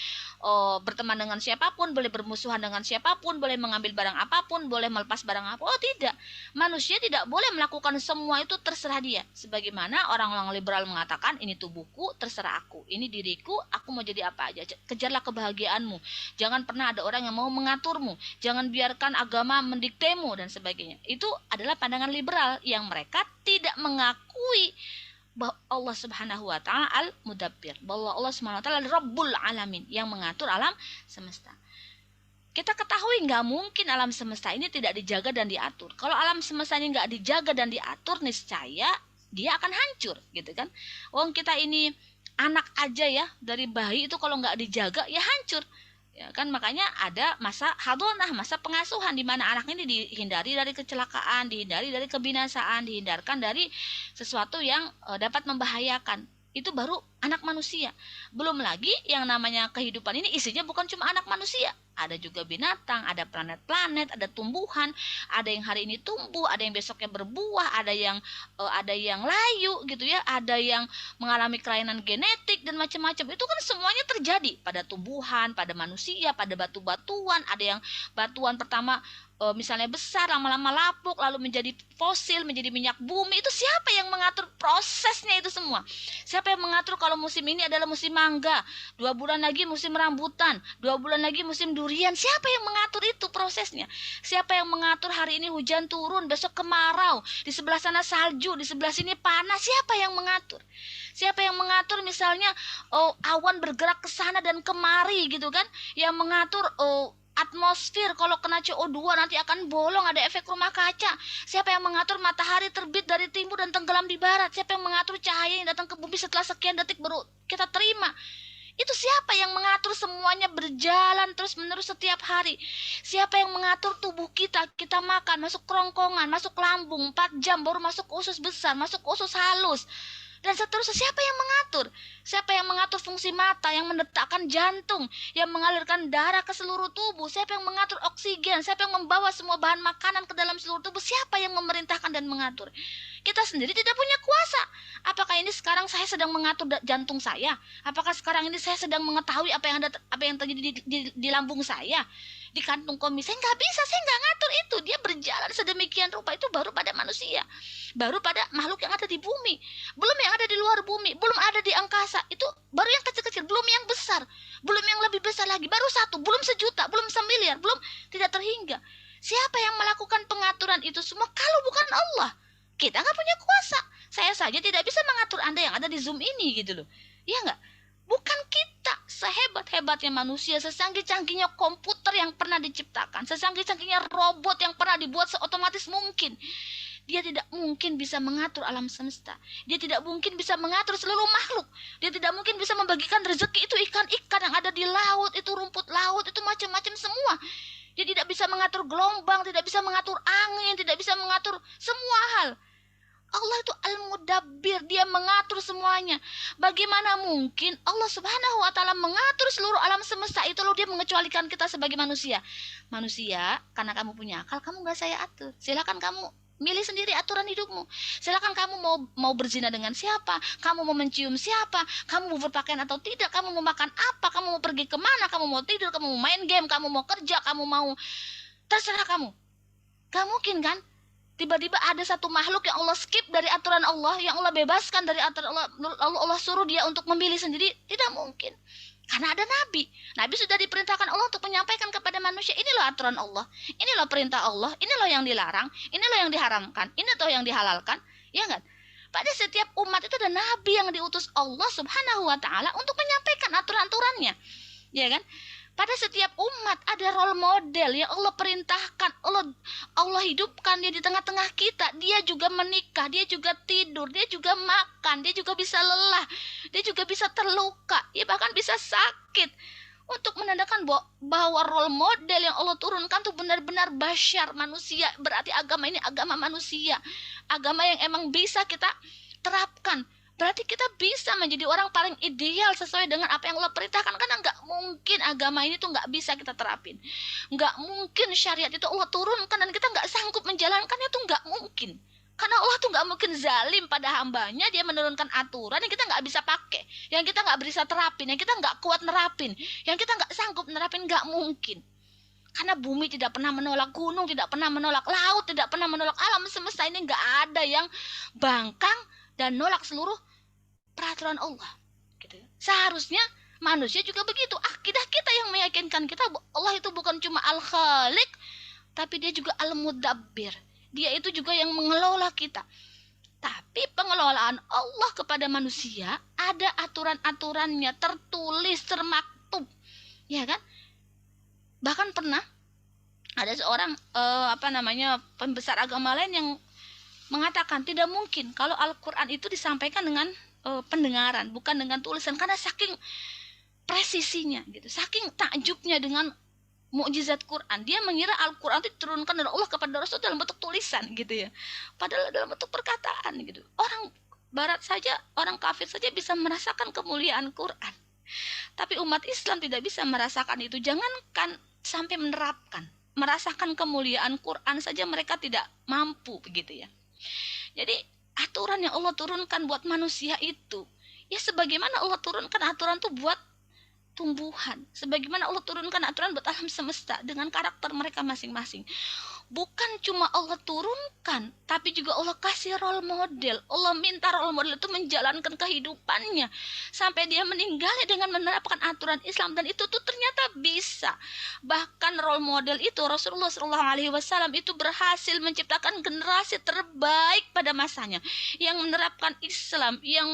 S1: berteman dengan siapapun, boleh bermusuhan dengan siapapun, boleh mengambil barang apapun, boleh melepas barang apa. Oh tidak, manusia tidak boleh melakukan semua itu terserah dia. Sebagaimana orang-orang liberal mengatakan, ini tubuhku, terserah aku, ini diriku, aku mau jadi apa aja. Kejarlah kebahagiaanmu. Jangan pernah ada orang yang mau mengaturmu. Jangan biarkan agama mendiktemu dan sebagainya. Itu adalah pandangan liberal yang mereka tidak mengakui bahwa Allah Subhanahu wa taala Al-Mudabbir, bahwa Allah Subhanahu wa taala Rabbul Alamin yang mengatur alam semesta. Kita ketahui nggak mungkin alam semesta ini tidak dijaga dan diatur. Kalau alam semesta ini nggak dijaga dan diatur, niscaya dia akan hancur, gitu kan? Wong kita ini anak aja ya, dari bayi itu kalau nggak dijaga ya hancur. Ya kan, makanya ada masa hadonah, masa pengasuhan, di mana anak ini dihindari dari kecelakaan, dihindari dari kebinasaan, dihindarkan dari sesuatu yang dapat membahayakan. Itu baru anak manusia. Belum lagi yang namanya kehidupan ini isinya bukan cuma anak manusia. Ada juga binatang, ada planet-planet, ada tumbuhan, ada yang hari ini tumbuh, ada yang besoknya berbuah, ada yang layu gitu ya, ada yang mengalami kelainan genetik dan macam-macam. Itu kan semuanya terjadi pada tumbuhan, pada manusia, pada batu-batuan. Ada yang batuan pertama misalnya besar, lama-lama lapuk, lalu menjadi fosil, menjadi minyak bumi. Itu siapa yang mengatur prosesnya itu semua? Siapa yang mengatur kalau musim ini adalah musim mangga, 2 bulan lagi musim rambutan, 2 bulan lagi musim durian? Siapa yang mengatur itu prosesnya? Siapa yang mengatur hari ini hujan turun, besok kemarau, di sebelah sana salju, di sebelah sini panas? Siapa yang mengatur? Siapa yang mengatur misalnya awan bergerak ke sana dan kemari gitu kan? Yang mengatur atmosfer kalau kena CO2 nanti akan bolong, ada efek rumah kaca. Siapa yang mengatur matahari terbit dari timur dan tenggelam di barat? Siapa yang mengatur cahaya yang datang ke bumi setelah sekian detik baru kita terima? Itu siapa yang mengatur semuanya berjalan terus menerus setiap hari? Siapa yang mengatur tubuh kita? Kita makan, masuk kerongkongan, masuk lambung, 4 jam baru masuk usus besar, masuk usus halus, dan seterusnya. Siapa yang mengatur? Siapa yang mengatur fungsi mata, yang mendetakkan jantung, yang mengalirkan darah ke seluruh tubuh? Siapa yang mengatur oksigen? Siapa yang membawa semua bahan makanan ke dalam seluruh tubuh? Siapa yang memerintahkan dan mengatur? Kita sendiri tidak punya kuasa. Apakah ini sekarang saya sedang mengatur jantung saya? Apakah sekarang ini saya sedang mengetahui apa yang terjadi di lambung saya, di kantung kemih? Saya nggak bisa, saya nggak ngatur itu. Dia berjalan sedemikian rupa. Itu baru pada manusia, baru pada makhluk yang ada di bumi, belum yang ada di luar bumi, belum ada di angkasa. Itu baru yang kecil-kecil, belum yang besar, belum yang lebih besar lagi, baru 1, belum sejuta, belum semiliar, belum tidak terhingga. Siapa yang melakukan pengaturan itu semua kalau bukan Allah? Kita nggak punya kuasa. Saya saja tidak bisa mengatur Anda yang ada di Zoom ini gitu loh. Ya nggak? Bukan kita. Sehebat-hebatnya manusia, secanggih-canggihnya komputer yang pernah diciptakan, secanggih-canggihnya robot yang pernah dibuat seotomatis mungkin, dia tidak mungkin bisa mengatur alam semesta. Dia tidak mungkin bisa mengatur seluruh makhluk. Dia tidak mungkin bisa membagikan rezeki itu ikan-ikan yang ada di laut, itu rumput laut, itu macam-macam semua. Dia tidak bisa mengatur gelombang, tidak bisa mengatur angin, tidak bisa mengatur semua hal. Allah itu Al-Mudabbir, dia mengatur semuanya. Bagaimana mungkin Allah Subhanahu wa taala mengatur seluruh alam semesta itu lalu dia mengecualikan kita sebagai manusia? Manusia, karena kamu punya akal, kamu gak saya atur. Silakan kamu milih sendiri aturan hidupmu. Silakan kamu mau berzina dengan siapa, kamu mau mencium siapa, kamu mau berpakaian atau tidak, kamu mau makan apa, kamu mau pergi kemana, kamu mau tidur, kamu mau main game, kamu mau kerja, kamu mau, terserah kamu. Gak mungkin kan? Tiba-tiba ada satu makhluk yang Allah skip dari aturan Allah, yang Allah bebaskan dari aturan Allah, lalu Allah suruh dia untuk memilih sendiri. Tidak mungkin. Karena ada nabi. Nabi sudah diperintahkan Allah untuk menyampaikan kepada manusia, ini loh aturan Allah, ini loh perintah Allah, ini loh yang dilarang, ini loh yang diharamkan, ini loh yang dihalalkan, ya kan? Pada setiap umat itu ada nabi yang diutus Allah Subhanahu wa taala untuk menyampaikan aturan-aturannya. Ya kan? Pada setiap umat ada role model yang Allah perintahkan, Allah hidupkan dia di tengah-tengah kita. Dia juga menikah, dia juga tidur, dia juga makan, dia juga bisa lelah, dia juga bisa terluka, ya bahkan bisa sakit. Untuk menandakan bahwa role model yang Allah turunkan tuh benar-benar basyar, manusia. Berarti agama ini agama manusia, agama yang emang bisa kita terapkan. Berarti kita bisa menjadi orang paling ideal sesuai dengan apa yang Allah perintahkan. Karena nggak mungkin agama ini tuh nggak bisa kita terapin. Nggak mungkin syariat itu Allah turunkan dan kita nggak sanggup menjalankannya, tuh nggak mungkin. Karena Allah tuh nggak mungkin zalim pada hambanya. Dia menurunkan aturan yang kita nggak bisa pakai, yang kita nggak bisa terapin, yang kita nggak kuat nerapin, yang kita nggak sanggup nerapin, nggak mungkin. Karena bumi tidak pernah menolak, gunung tidak pernah menolak, laut tidak pernah menolak, alam semesta ini nggak ada yang bangkang dan nolak seluruh peraturan Allah. Gitu. Seharusnya manusia juga begitu. Akidah kita yang meyakinkan kita Allah itu bukan cuma Al-Khaliq, tapi dia juga Al-Mudabbir. Dia itu juga yang mengelola kita. Tapi pengelolaan Allah kepada manusia ada aturan-aturannya, tertulis, termaktub, ya kan? Bahkan pernah ada seorang pembesar agama lain yang mengatakan tidak mungkin kalau Al-Quran itu disampaikan dengan pendengaran, bukan dengan tulisan, karena saking presisinya gitu, saking takjubnya dengan mukjizat Quran, dia mengira Al-Quran itu diturunkan dari Allah kepada Rasul dalam bentuk tulisan gitu ya, padahal dalam bentuk perkataan gitu. Orang Barat saja, orang kafir saja bisa merasakan kemuliaan Quran, tapi umat Islam tidak bisa merasakan itu. Jangankan sampai menerapkan, merasakan kemuliaan Quran saja mereka tidak mampu begitu ya. Jadi aturan yang Allah turunkan buat manusia itu, ya sebagaimana Allah turunkan aturan tuh buat tumbuhan, sebagaimana Allah turunkan aturan buat alam semesta dengan karakter mereka masing-masing. Bukan cuma Allah turunkan, tapi juga Allah kasih role model. Allah minta role model itu menjalankan kehidupannya sampai dia meninggal dengan menerapkan aturan Islam, dan itu tuh ternyata bisa. Bahkan role model itu Rasulullah SAW itu berhasil menciptakan generasi terbaik pada masanya yang menerapkan Islam, yang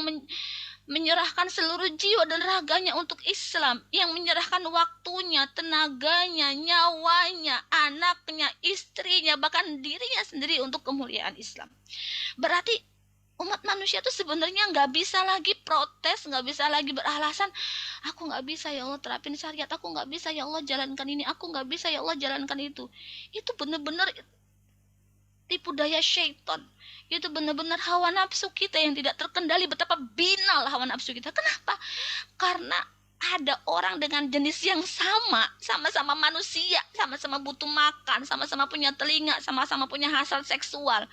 S1: menyerahkan seluruh jiwa dan raganya untuk Islam, yang menyerahkan waktunya, tenaganya, nyawanya, anaknya, istrinya, bahkan dirinya sendiri untuk kemuliaan Islam. Berarti umat manusia itu sebenarnya nggak bisa lagi protes, nggak bisa lagi beralasan, aku nggak bisa ya Allah terapin syariat, aku nggak bisa ya Allah jalankan ini, aku nggak bisa ya Allah jalankan itu. Itu benar-benar tipu daya syaitan. Itu benar-benar hawa nafsu kita yang tidak terkendali. Betapa binal hawa nafsu kita. Kenapa? Karena ada orang dengan jenis yang sama, sama-sama manusia, sama-sama butuh makan, sama-sama punya telinga, sama-sama punya hasrat seksual,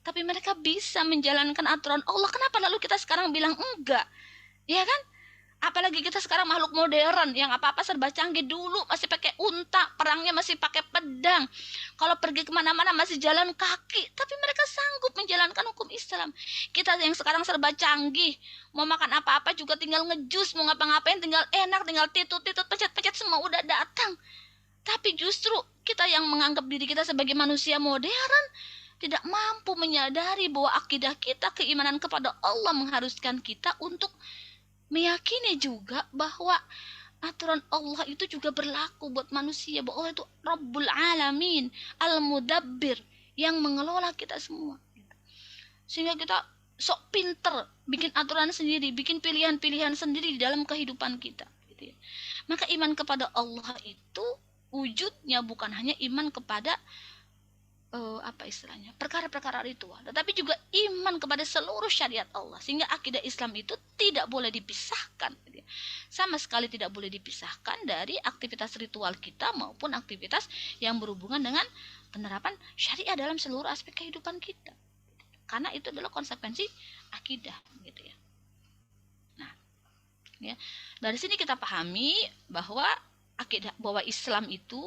S1: tapi mereka bisa menjalankan aturan Allah. Kenapa lalu kita sekarang bilang enggak? Ya kan? Apalagi kita sekarang makhluk modern yang apa-apa serba canggih. Dulu masih pakai unta, perangnya masih pakai pedang, kalau pergi kemana-mana masih jalan kaki, tapi mereka sanggup menjalankan hukum Islam. Kita yang sekarang serba canggih, mau makan apa-apa juga tinggal ngejus, mau ngapa-ngapain tinggal enak, tinggal titut-titut, pencet-pencet semua udah datang. Tapi justru kita yang menganggap diri kita sebagai manusia modern tidak mampu menyadari bahwa akidah kita, keimanan kepada Allah mengharuskan kita untuk meyakini juga bahwa aturan Allah itu juga berlaku buat manusia, bahwa Allah itu Rabbul Alamin, Al-Mudabbir, yang mengelola kita semua. Sehingga kita sok pinter bikin aturan sendiri, bikin pilihan-pilihan sendiri di dalam kehidupan kita. Gitu ya. Maka iman kepada Allah itu wujudnya bukan hanya iman kepada perkara-perkara ritual, tetapi juga iman kepada seluruh syariat Allah, sehingga akidah Islam itu tidak boleh dipisahkan, sama sekali tidak boleh dipisahkan dari aktivitas ritual kita maupun aktivitas yang berhubungan dengan penerapan syariat dalam seluruh aspek kehidupan kita, karena itu adalah konsekuensi akidah, gitu ya. Nah, ya, dari sini kita pahami bahwa Islam itu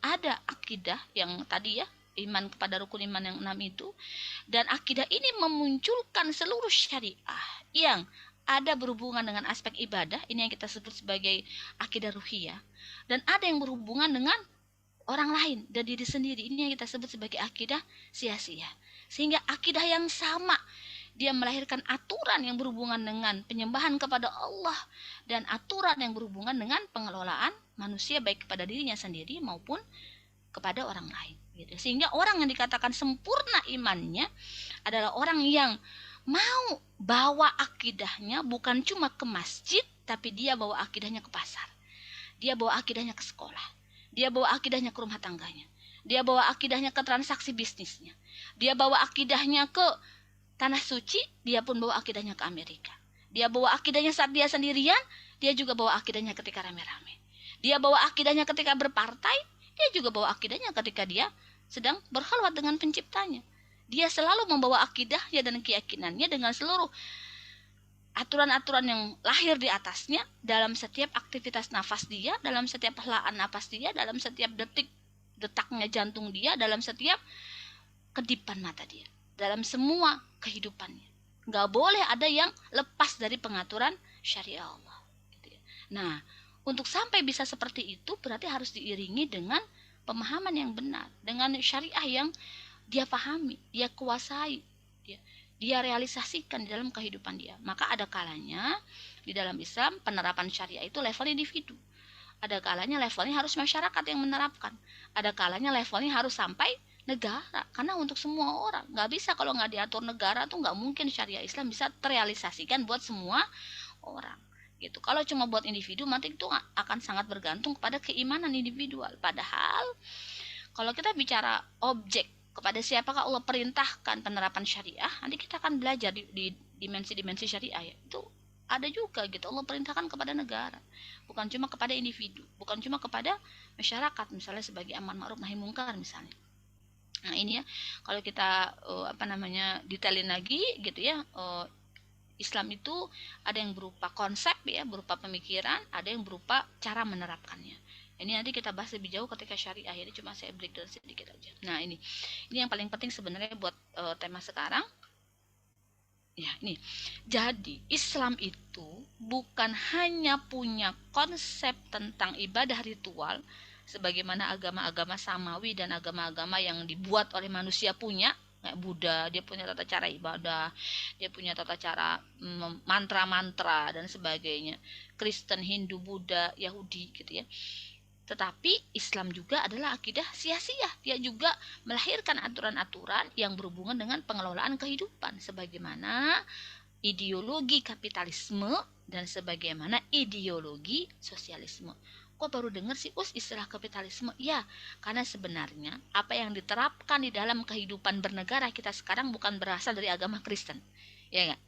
S1: ada akidah yang tadi ya, iman kepada rukun iman yang 6 itu, dan akidah ini memunculkan seluruh syariah yang ada berhubungan dengan aspek ibadah, ini yang kita sebut sebagai akidah ruhiyah, dan ada yang berhubungan dengan orang lain dan diri sendiri, ini yang kita sebut sebagai akidah sia-sia. Sehingga akidah yang sama, dia melahirkan aturan yang berhubungan dengan penyembahan kepada Allah dan aturan yang berhubungan dengan pengelolaan manusia baik kepada dirinya sendiri maupun kepada orang lain gitu. Sehingga orang yang dikatakan sempurna imannya adalah orang yang mau bawa akidahnya bukan cuma ke masjid, tapi dia bawa akidahnya ke pasar, dia bawa akidahnya ke sekolah, dia bawa akidahnya ke rumah tangganya, dia bawa akidahnya ke transaksi bisnisnya, dia bawa akidahnya ke tanah suci, dia pun bawa akidahnya ke Amerika, dia bawa akidahnya saat dia sendirian, dia juga bawa akidahnya ketika rame-rame, dia bawa akidahnya ketika berpartai, dia juga bawa akidahnya ketika dia sedang berkhalwat dengan penciptanya. Dia selalu membawa akidahnya dan keyakinannya dengan seluruh aturan-aturan yang lahir di atasnya dalam setiap aktivitas nafas dia, dalam setiap helaan nafas dia, dalam setiap detaknya jantung dia, dalam setiap kedipan mata dia, dalam semua kehidupannya. Gak boleh ada yang lepas dari pengaturan syariah Allah. Nah, untuk sampai bisa seperti itu berarti harus diiringi dengan pemahaman yang benar, dengan syariah yang dia pahami, dia kuasai, dia realisasikan di dalam kehidupan dia. Maka ada kalanya di dalam Islam penerapan syariah itu level individu, ada kalanya levelnya harus masyarakat yang menerapkan, ada kalanya levelnya harus sampai negara, karena untuk semua orang. Nggak bisa kalau nggak diatur negara tuh nggak mungkin syariah Islam bisa terrealisasikan buat semua orang gitu. Kalau cuma buat individu, mati itu akan sangat bergantung kepada keimanan individual. Padahal kalau kita bicara objek, kepada siapakah Allah perintahkan penerapan syariah, nanti kita akan belajar di dimensi-dimensi syariah ya. Itu ada juga gitu, Allah perintahkan kepada negara, bukan cuma kepada individu, bukan cuma kepada masyarakat, misalnya sebagai amar ma'ruf nahi mungkar misalnya. Nah ini ya, kalau kita detailin lagi gitu ya, Islam itu ada yang berupa konsep ya, berupa pemikiran, ada yang berupa cara menerapkannya. Ini nanti kita bahas lebih jauh ketika syariah, ini cuma saya breakdown sedikit aja. Nah ini yang paling penting sebenarnya buat tema sekarang. Ya ini, jadi Islam itu bukan hanya punya konsep tentang ibadah ritual, sebagaimana agama-agama samawi dan agama-agama yang dibuat oleh manusia punya. Kayak Buddha, dia punya tata cara ibadah, dia punya tata cara mantra-mantra dan sebagainya. Kristen, Hindu, Buddha, Yahudi gitu ya. Tetapi Islam juga adalah akidah sia-sia. Dia juga melahirkan aturan-aturan yang berhubungan dengan pengelolaan kehidupan, sebagaimana ideologi kapitalisme dan sebagaimana ideologi sosialisme. Kok baru dengar sih istilah kapitalisme? Ya, karena sebenarnya apa yang diterapkan di dalam kehidupan bernegara kita sekarang bukan berasal dari agama Kristen, ya enggak?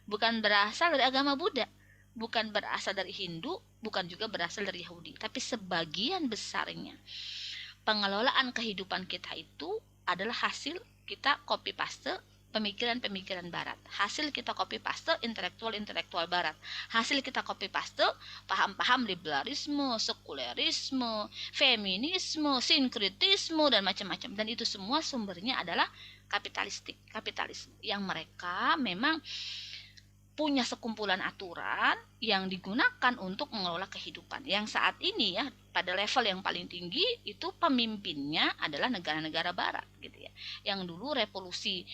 S1: Bukan berasal dari agama Buddha, bukan berasal dari Hindu, bukan juga berasal dari Yahudi, tapi sebagian besarnya pengelolaan kehidupan kita itu adalah hasil kita copy paste pemikiran-pemikiran barat, hasil kita copy paste intelektual barat, hasil kita copy paste paham-paham liberalisme, sekulerisme, feminisme, sinkritisme dan macam-macam, dan itu semua sumbernya adalah kapitalisme yang mereka memang punya sekumpulan aturan yang digunakan untuk mengelola kehidupan. Yang saat ini ya pada level yang paling tinggi itu pemimpinnya adalah negara-negara barat gitu ya. Yang dulu revolusi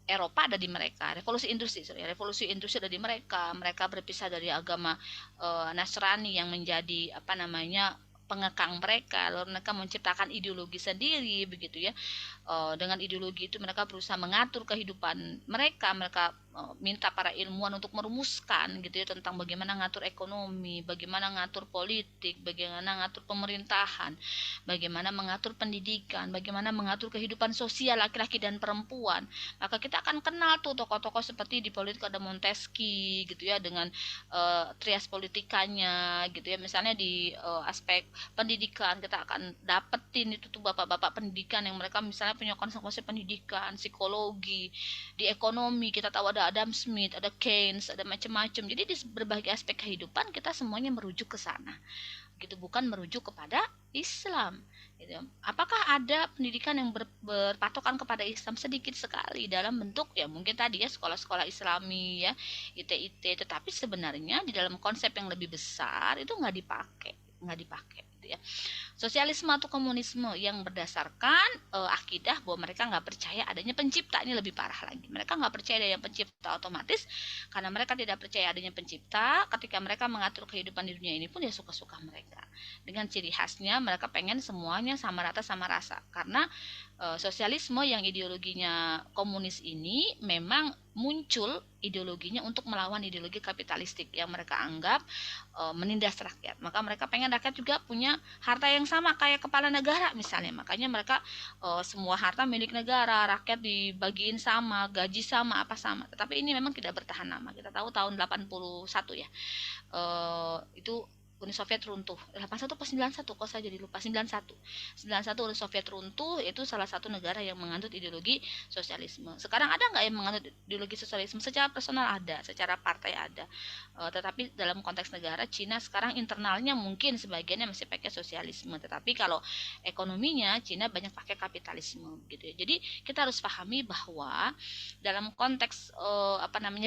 S1: Eropa ada di mereka, revolusi industri ada di mereka. Mereka berpisah dari agama Nasrani yang menjadi pengekang mereka, lalu mereka menciptakan ideologi sendiri begitu ya. Dengan ideologi itu mereka berusaha mengatur kehidupan mereka minta para ilmuwan untuk merumuskan gitu ya tentang bagaimana ngatur ekonomi, bagaimana ngatur politik, bagaimana ngatur pemerintahan, bagaimana mengatur pendidikan, bagaimana mengatur kehidupan sosial laki-laki dan perempuan. Maka kita akan kenal tuh tokoh-tokoh seperti di politik ada Montesquieu gitu ya, dengan trias politikanya gitu ya. Misalnya di aspek pendidikan kita akan dapetin itu tuh bapak-bapak pendidikan yang mereka misalnya punya konsep pendidikan, psikologi. Di ekonomi kita tahu ada ada Adam Smith, ada Keynes, ada macam-macam. Jadi di berbagai aspek kehidupan kita semuanya merujuk ke sana, gitu, bukan merujuk kepada Islam. Gitu. Apakah ada pendidikan yang berpatokan kepada Islam? Sedikit sekali dalam bentuk ya mungkin tadi ya sekolah-sekolah Islami ya, IT, tetapi sebenarnya di dalam konsep yang lebih besar itu nggak dipakai gitu ya. Sosialisme atau komunisme yang berdasarkan akidah bahwa mereka nggak percaya adanya pencipta, ini lebih parah lagi. Mereka nggak percaya adanya pencipta, otomatis karena mereka tidak percaya adanya pencipta, ketika mereka mengatur kehidupan di dunia ini pun ya suka-suka mereka. Dengan ciri khasnya mereka pengen semuanya sama rata sama rasa. Karena sosialisme yang ideologinya komunis ini memang muncul ideologinya untuk melawan ideologi kapitalistik yang mereka anggap menindas rakyat. Maka mereka pengen rakyat juga punya harta yang sama kayak kepala negara misalnya. Makanya mereka semua harta milik negara, rakyat dibagiin sama, gaji sama, apa sama. Tetapi ini memang tidak bertahan lama. Kita tahu tahun 81 ya. Itu Uni Soviet runtuh. 81 atau 91 kok saya jadi lupa. 91 Uni Soviet runtuh, itu salah satu negara yang menganut ideologi sosialisme. Sekarang ada nggak yang menganut ideologi sosialisme? Secara personal ada, secara partai ada. Tetapi dalam konteks negara, Cina sekarang internalnya mungkin sebagiannya masih pakai sosialisme. Tetapi kalau ekonominya Cina banyak pakai kapitalisme gitu ya. Jadi kita harus pahami bahwa dalam konteks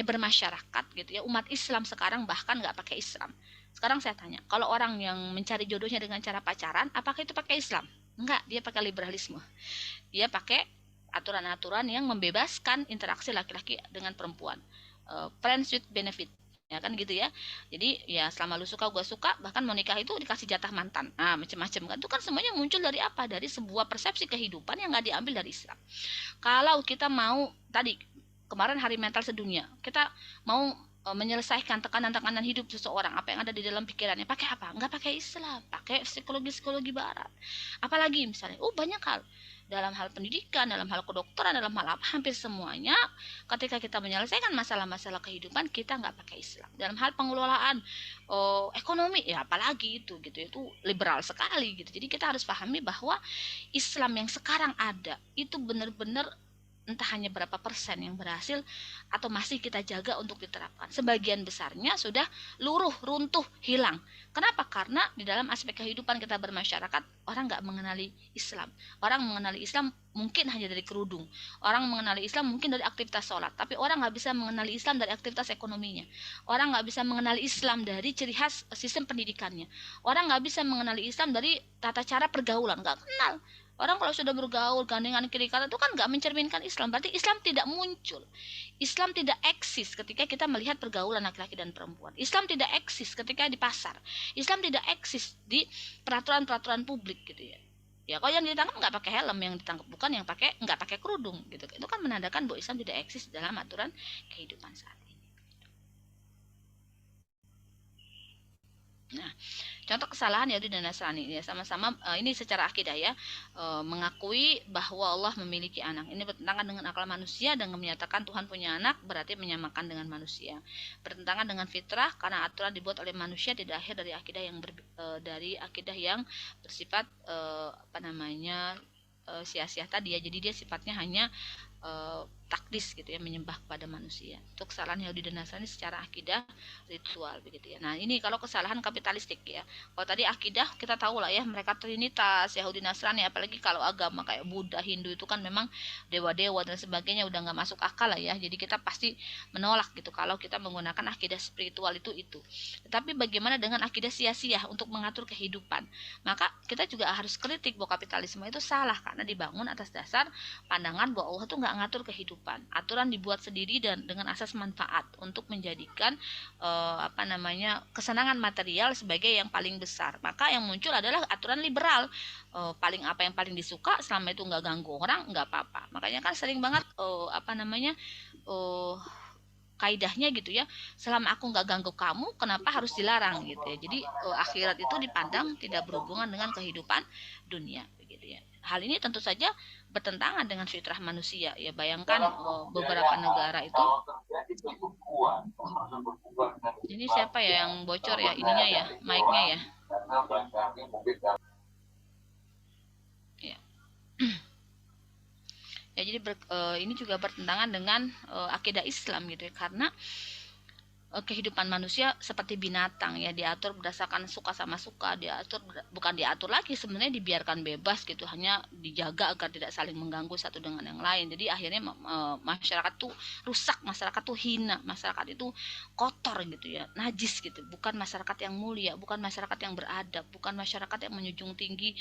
S1: bermasyarakat gitu ya, umat Islam sekarang bahkan nggak pakai Islam. Sekarang saya tanya, kalau orang yang mencari jodohnya dengan cara pacaran, apakah itu pakai Islam? Enggak, dia pakai liberalisme. Dia pakai aturan-aturan yang membebaskan interaksi laki-laki dengan perempuan. Friends with benefit. Ya kan gitu ya. Jadi ya selama lu suka gua suka, bahkan mau nikah itu dikasih jatah mantan. Nah, macam-macam kan. Itu kan semuanya muncul dari apa? Dari sebuah persepsi kehidupan yang nggak diambil dari Islam. Kalau kita mau tadi kemarin Hari Mental Sedunia, kita mau menyelesaikan tekanan-tekanan hidup seseorang, apa yang ada di dalam pikirannya, pakai apa? Nggak pakai Islam, pakai psikologi barat. Apalagi misalnya, banyak hal, dalam hal pendidikan, dalam hal kedokteran, dalam hal apa, hampir semuanya ketika kita menyelesaikan masalah-masalah kehidupan, kita nggak pakai Islam. Dalam hal pengelolaan ekonomi ya apalagi itu liberal sekali gitu. Jadi kita harus pahami bahwa Islam yang sekarang ada itu benar-benar entah hanya berapa persen yang berhasil atau masih kita jaga untuk diterapkan. Sebagian besarnya sudah runtuh, hilang. Kenapa? Karena di dalam aspek kehidupan kita bermasyarakat, orang nggak mengenali Islam. Orang mengenali Islam mungkin hanya dari kerudung. Orang mengenali Islam mungkin dari aktivitas sholat. Tapi orang nggak bisa mengenali Islam dari aktivitas ekonominya. Orang nggak bisa mengenali Islam dari ciri khas sistem pendidikannya. Orang nggak bisa mengenali Islam dari tata cara pergaulan. Nggak kenal. Orang kalau sudah bergaul gandengan kiri kanan itu kan nggak mencerminkan Islam. Berarti Islam tidak muncul. Islam tidak eksis ketika kita melihat pergaulan laki-laki dan perempuan. Islam tidak eksis ketika di pasar. Islam tidak eksis di peraturan-peraturan publik gitu ya. Ya kalau yang ditangkap nggak pakai helm, yang ditangkap bukan yang nggak pakai kerudung gitu. Itu kan menandakan bahwa Islam tidak eksis dalam aturan kehidupan saat ini. Nah, contoh kesalahan Yahudi dan Nasrani ya sama-sama ini secara akidah ya, mengakui bahwa Allah memiliki anak. Ini bertentangan dengan akal manusia, dan menyatakan Tuhan punya anak berarti menyamakan dengan manusia. Bertentangan dengan fitrah karena aturan dibuat oleh manusia tidak akhir dari akidah yang bersifat sia-sia tadi ya. Jadi dia sifatnya hanya takdis gitu ya, menyembah kepada manusia. Itu kesalahan Yahudi dan Nasrani secara akidah ritual begitu ya. Nah, ini kalau kesalahan kapitalistik ya. Kalau tadi akidah kita tahu lah ya, mereka Trinitas, Yahudi Nasrani, apalagi kalau agama kayak Buddha, Hindu itu kan memang dewa-dewa dan sebagainya udah nggak masuk akal lah ya. Jadi kita pasti menolak gitu kalau kita menggunakan akidah spiritual itu. Tetapi bagaimana dengan akidah sia-sia untuk mengatur kehidupan? Maka kita juga harus kritik bahwa kapitalisme itu salah karena dibangun atas dasar pandangan bahwa Allah tuh nggak ngatur kehidupan. Aturan dibuat sendiri dan dengan asas manfaat untuk menjadikan kesenangan material sebagai yang paling besar. Maka yang muncul adalah aturan liberal. Paling apa yang paling disuka selama itu nggak ganggu orang nggak apa-apa. Makanya kan sering banget kaidahnya gitu ya, selama aku nggak ganggu kamu kenapa harus dilarang gitu ya. Jadi akhirat itu dipandang tidak berhubungan dengan kehidupan dunia begitu ya. Hal ini tentu saja bertentangan dengan fitrah manusia ya. Bayangkan beberapa negara itu, ini siapa ya yang bocor ya ininya ya, mic-nya ya. Ya. Ya, jadi ini juga bertentangan dengan akidah Islam gitu ya, karena kehidupan manusia seperti binatang ya, diatur berdasarkan suka sama suka, bukan diatur lagi sebenarnya, dibiarkan bebas gitu, hanya dijaga agar tidak saling mengganggu satu dengan yang lain. Jadi akhirnya masyarakat tuh rusak, masyarakat tuh hina, masyarakat itu kotor gitu ya, najis gitu, bukan masyarakat yang mulia, bukan masyarakat yang beradab, bukan masyarakat yang menjunjung tinggi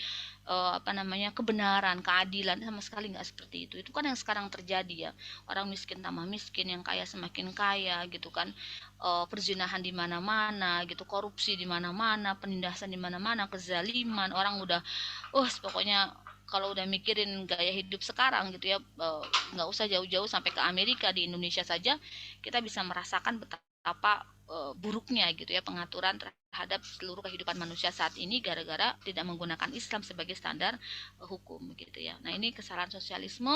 S1: kebenaran, keadilan, sama sekali nggak seperti itu. Itu kan yang sekarang terjadi ya, orang miskin tambah miskin, yang kaya semakin kaya gitu kan, perzinahan di mana-mana gitu, korupsi di mana-mana, penindasan di mana-mana, kezaliman, orang udah pokoknya kalau udah mikirin gaya hidup sekarang gitu ya, nggak usah jauh-jauh sampai ke Amerika, di Indonesia saja kita bisa merasakan betapa buruknya gitu ya pengaturan terhadap seluruh kehidupan manusia saat ini, gara-gara tidak menggunakan Islam sebagai standar hukum gitu ya. Nah, ini kesalahan sosialisme.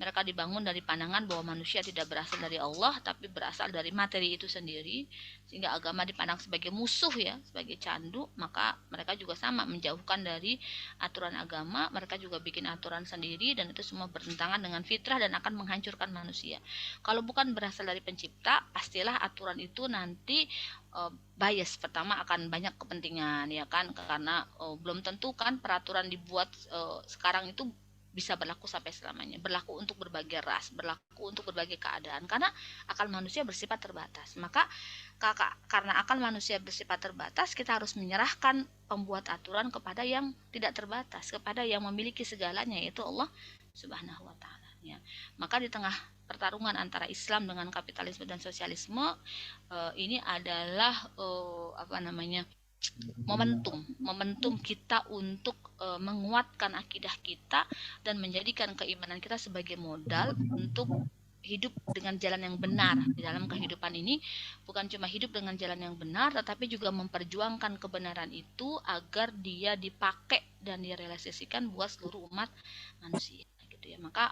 S1: Mereka dibangun dari pandangan bahwa manusia tidak berasal dari Allah, tapi berasal dari materi itu sendiri, sehingga agama dipandang sebagai musuh ya, sebagai candu. Maka mereka juga sama, menjauhkan dari aturan agama, mereka juga bikin aturan sendiri, dan itu semua bertentangan dengan fitrah dan akan menghancurkan manusia. Kalau bukan berasal dari pencipta, pastilah aturan itu nanti bias. Pertama, akan banyak kepentingan ya kan, karena belum tentu kan peraturan dibuat sekarang itu bisa berlaku sampai selamanya, berlaku untuk berbagai ras, berlaku untuk berbagai keadaan, karena akal manusia bersifat terbatas. Maka karena akal manusia bersifat terbatas, kita harus menyerahkan pembuat aturan kepada yang tidak terbatas, kepada yang memiliki segalanya, yaitu Allah Subhanahu wa taala ya. Maka di tengah pertarungan antara Islam dengan kapitalisme dan sosialisme, ini adalah momentum kita untuk menguatkan akidah kita dan menjadikan keimanan kita sebagai modal untuk hidup dengan jalan yang benar di dalam kehidupan ini. Bukan cuma hidup dengan jalan yang benar, tetapi juga memperjuangkan kebenaran itu agar dia dipakai dan direalisasikan buat seluruh umat manusia gitu ya. Maka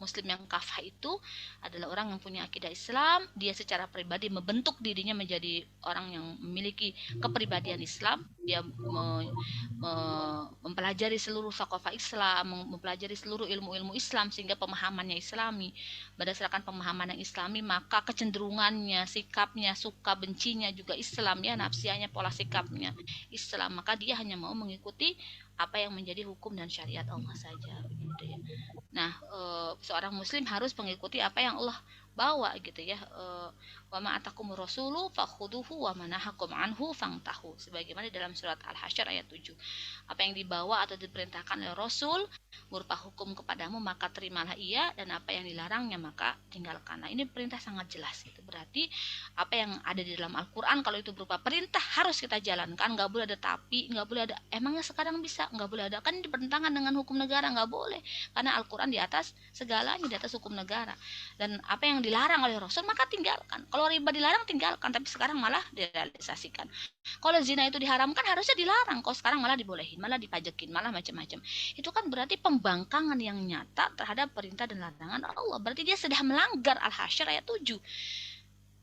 S1: Muslim yang kafah itu adalah orang yang punya akidah Islam. Dia secara pribadi membentuk dirinya menjadi orang yang memiliki kepribadian Islam. Dia mempelajari seluruh thaqafah Islam, mempelajari seluruh ilmu-ilmu Islam, sehingga pemahamannya Islami. Berdasarkan pemahaman yang Islami, maka kecenderungannya, sikapnya, suka bencinya juga Islam ya, nafsianya, pola sikapnya Islam. Maka dia hanya mau mengikuti apa yang menjadi hukum dan syariat Allah saja begitu ya. Nah, seorang muslim harus mengikuti apa yang Allah bawa gitu ya. Wa ma atakumur rasulu fakhuduhu wa manahakum anhu fangtahu, sebagaimana dalam surat Al-Hasyr ayat 7. Apa yang dibawa atau diperintahkan oleh Rasul berupa hukum kepadamu, maka terimalah ia, dan apa yang dilarangnya maka tinggalkan. Nah, ini perintah sangat jelas gitu. Berarti apa yang ada di dalam Al-Qur'an, kalau itu berupa perintah, harus kita jalankan, nggak boleh ada tapi, nggak boleh ada emangnya sekarang bisa, nggak boleh ada, kan bertentangan dengan hukum negara, nggak boleh, karena Al-Qur'an di atas segalanya, di atas hukum negara. Dan apa yang dilarang oleh Rasul maka tinggalkan. Kalau riba dilarang, tinggalkan, tapi sekarang malah direalisasikan. Kalau zina itu diharamkan, harusnya dilarang, kalau sekarang malah dibolehin, malah dipajekin, malah macam-macam. Itu kan berarti pembangkangan yang nyata terhadap perintah dan larangan Allah. Berarti dia sudah melanggar Al-Hasyr ayat 7.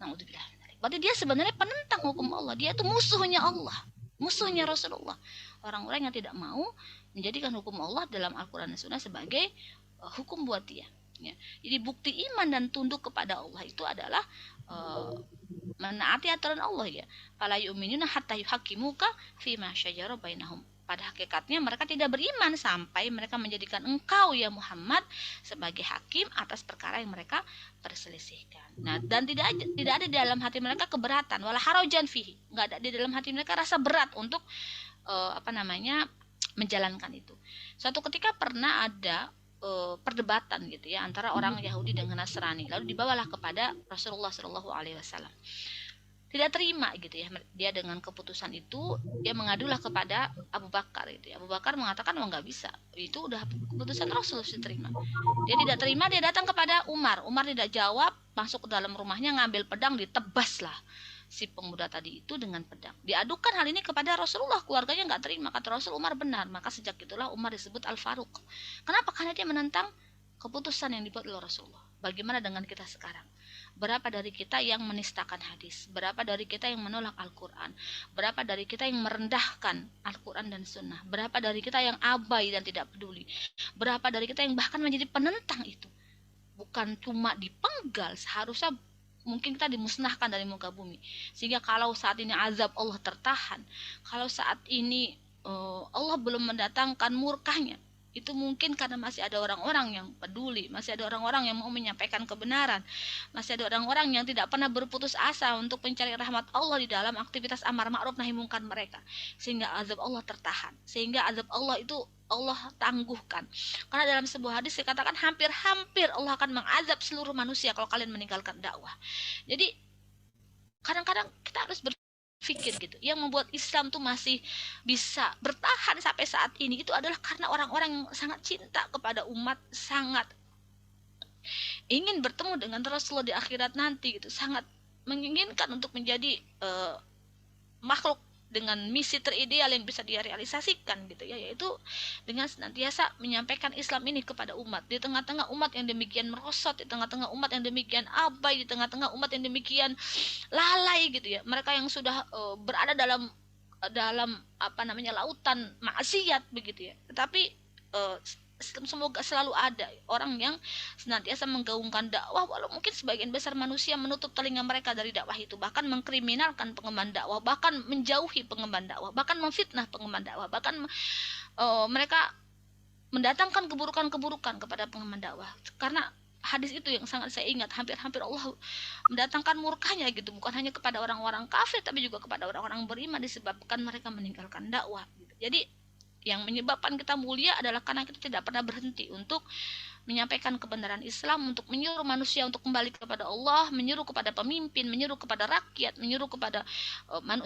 S1: Naudzubillah. Berarti dia sebenarnya penentang hukum Allah. Dia itu musuhnya Allah, musuhnya Rasulullah. Orang-orang yang tidak mau menjadikan hukum Allah dalam Al-Quran dan Sunnah sebagai hukum buat dia ya. Jadi bukti iman dan tunduk kepada Allah itu adalah menaati aturan Allah ya. Fala yu'minuna hatta yuhaqqimuka fima syajara bainahum. Pada hakikatnya mereka tidak beriman sampai mereka menjadikan engkau ya Muhammad sebagai hakim atas perkara yang mereka perselisihkan. Nah, dan tidak ada di dalam hati mereka keberatan, wala harajan fihi. Enggak ada di dalam hati mereka rasa berat untuk menjalankan itu. Suatu ketika pernah ada perdebatan gitu ya antara orang Yahudi dengan Nasrani, lalu dibawalah kepada Rasulullah Shallallahu Alaihi Wasallam. Tidak terima gitu ya dia dengan keputusan itu, dia mengadulah kepada Abu Bakar gitu ya. Abu Bakar mengatakan nggak bisa, itu udah keputusan Rasul, harus diterima. Dia tidak terima, dia datang kepada Umar tidak jawab, masuk ke dalam rumahnya, ngambil pedang, ditebas lah si pemuda tadi itu dengan pedang. Diadukan hal ini kepada Rasulullah, keluarganya nggak terima, kata Rasul Umar benar. Maka sejak itulah Umar disebut Al-Faruq. Kenapa? Karena dia menentang keputusan yang dibuat oleh Rasulullah. Bagaimana dengan kita sekarang? Berapa dari kita yang menistakan hadis? Berapa dari kita yang menolak Al-Quran? Berapa dari kita yang merendahkan Al-Quran dan Sunnah? Berapa dari kita yang abai dan tidak peduli? Berapa dari kita yang bahkan menjadi penentang itu? Bukan cuma dipenggal, seharusnya mungkin kita dimusnahkan dari muka bumi. Sehingga kalau saat ini azab Allah tertahan, kalau saat ini Allah belum mendatangkan murkahnya, itu mungkin karena masih ada orang-orang yang peduli, masih ada orang-orang yang mau menyampaikan kebenaran, masih ada orang-orang yang tidak pernah berputus asa untuk mencari rahmat Allah di dalam aktivitas amar ma'ruf nahi munkar mereka, sehingga azab Allah tertahan, sehingga azab Allah itu Allah tangguhkan. Karena dalam sebuah hadis dikatakan hampir-hampir Allah akan mengazab seluruh manusia kalau kalian meninggalkan dakwah. Jadi kadang-kadang kita harus berpikir gitu, yang membuat Islam tuh masih bisa bertahan sampai saat ini itu adalah karena orang-orang yang sangat cinta kepada umat, sangat ingin bertemu dengan Rasulullah di akhirat nanti gitu, sangat menginginkan untuk menjadi makhluk dengan misi terideal yang bisa dia realisasikan gitu ya, yaitu dengan senantiasa menyampaikan Islam ini kepada umat di tengah-tengah umat yang demikian merosot, di tengah-tengah umat yang demikian abai, di tengah-tengah umat yang demikian lalai gitu ya, mereka yang sudah berada dalam lautan maksiat begitu ya, tetapi semoga selalu ada orang yang senantiasa menggaungkan dakwah, walau mungkin sebagian besar manusia menutup telinga mereka dari dakwah itu, bahkan mengkriminalkan pengemban dakwah, bahkan menjauhi pengemban dakwah, bahkan memfitnah pengemban dakwah, bahkan mereka mendatangkan keburukan-keburukan kepada pengemban dakwah. Karena hadis itu yang sangat saya ingat, hampir-hampir Allah mendatangkan murkanya gitu, bukan hanya kepada orang-orang kafir tapi juga kepada orang-orang beriman disebabkan mereka meninggalkan dakwah gitu. Jadi yang menyebabkan kita mulia adalah karena kita tidak pernah berhenti untuk menyampaikan kebenaran Islam, untuk menyuruh manusia untuk kembali kepada Allah, menyuruh kepada pemimpin, menyuruh kepada rakyat, menyuruh kepada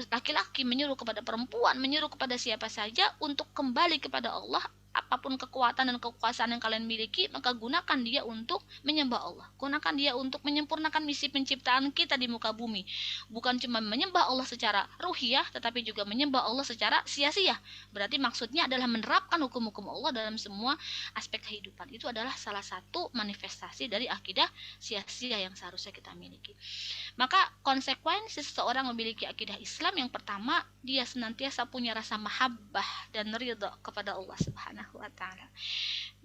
S1: laki-laki, menyuruh kepada perempuan, menyuruh kepada siapa saja untuk kembali kepada Allah. Apapun kekuatan dan kekuasaan yang kalian miliki, maka gunakan dia untuk menyembah Allah, gunakan dia untuk menyempurnakan misi penciptaan kita di muka bumi. Bukan cuma menyembah Allah secara ruhiyah, tetapi juga menyembah Allah secara sia-sia. Berarti maksudnya adalah menerapkan hukum-hukum Allah dalam semua aspek kehidupan. Itu adalah salah satu manifestasi dari akidah sia-sia yang seharusnya kita miliki. Maka konsekuensi seseorang memiliki akidah Islam, yang pertama, dia senantiasa punya rasa mahabbah dan ridha kepada Allah Subhanahu wa ta'ala.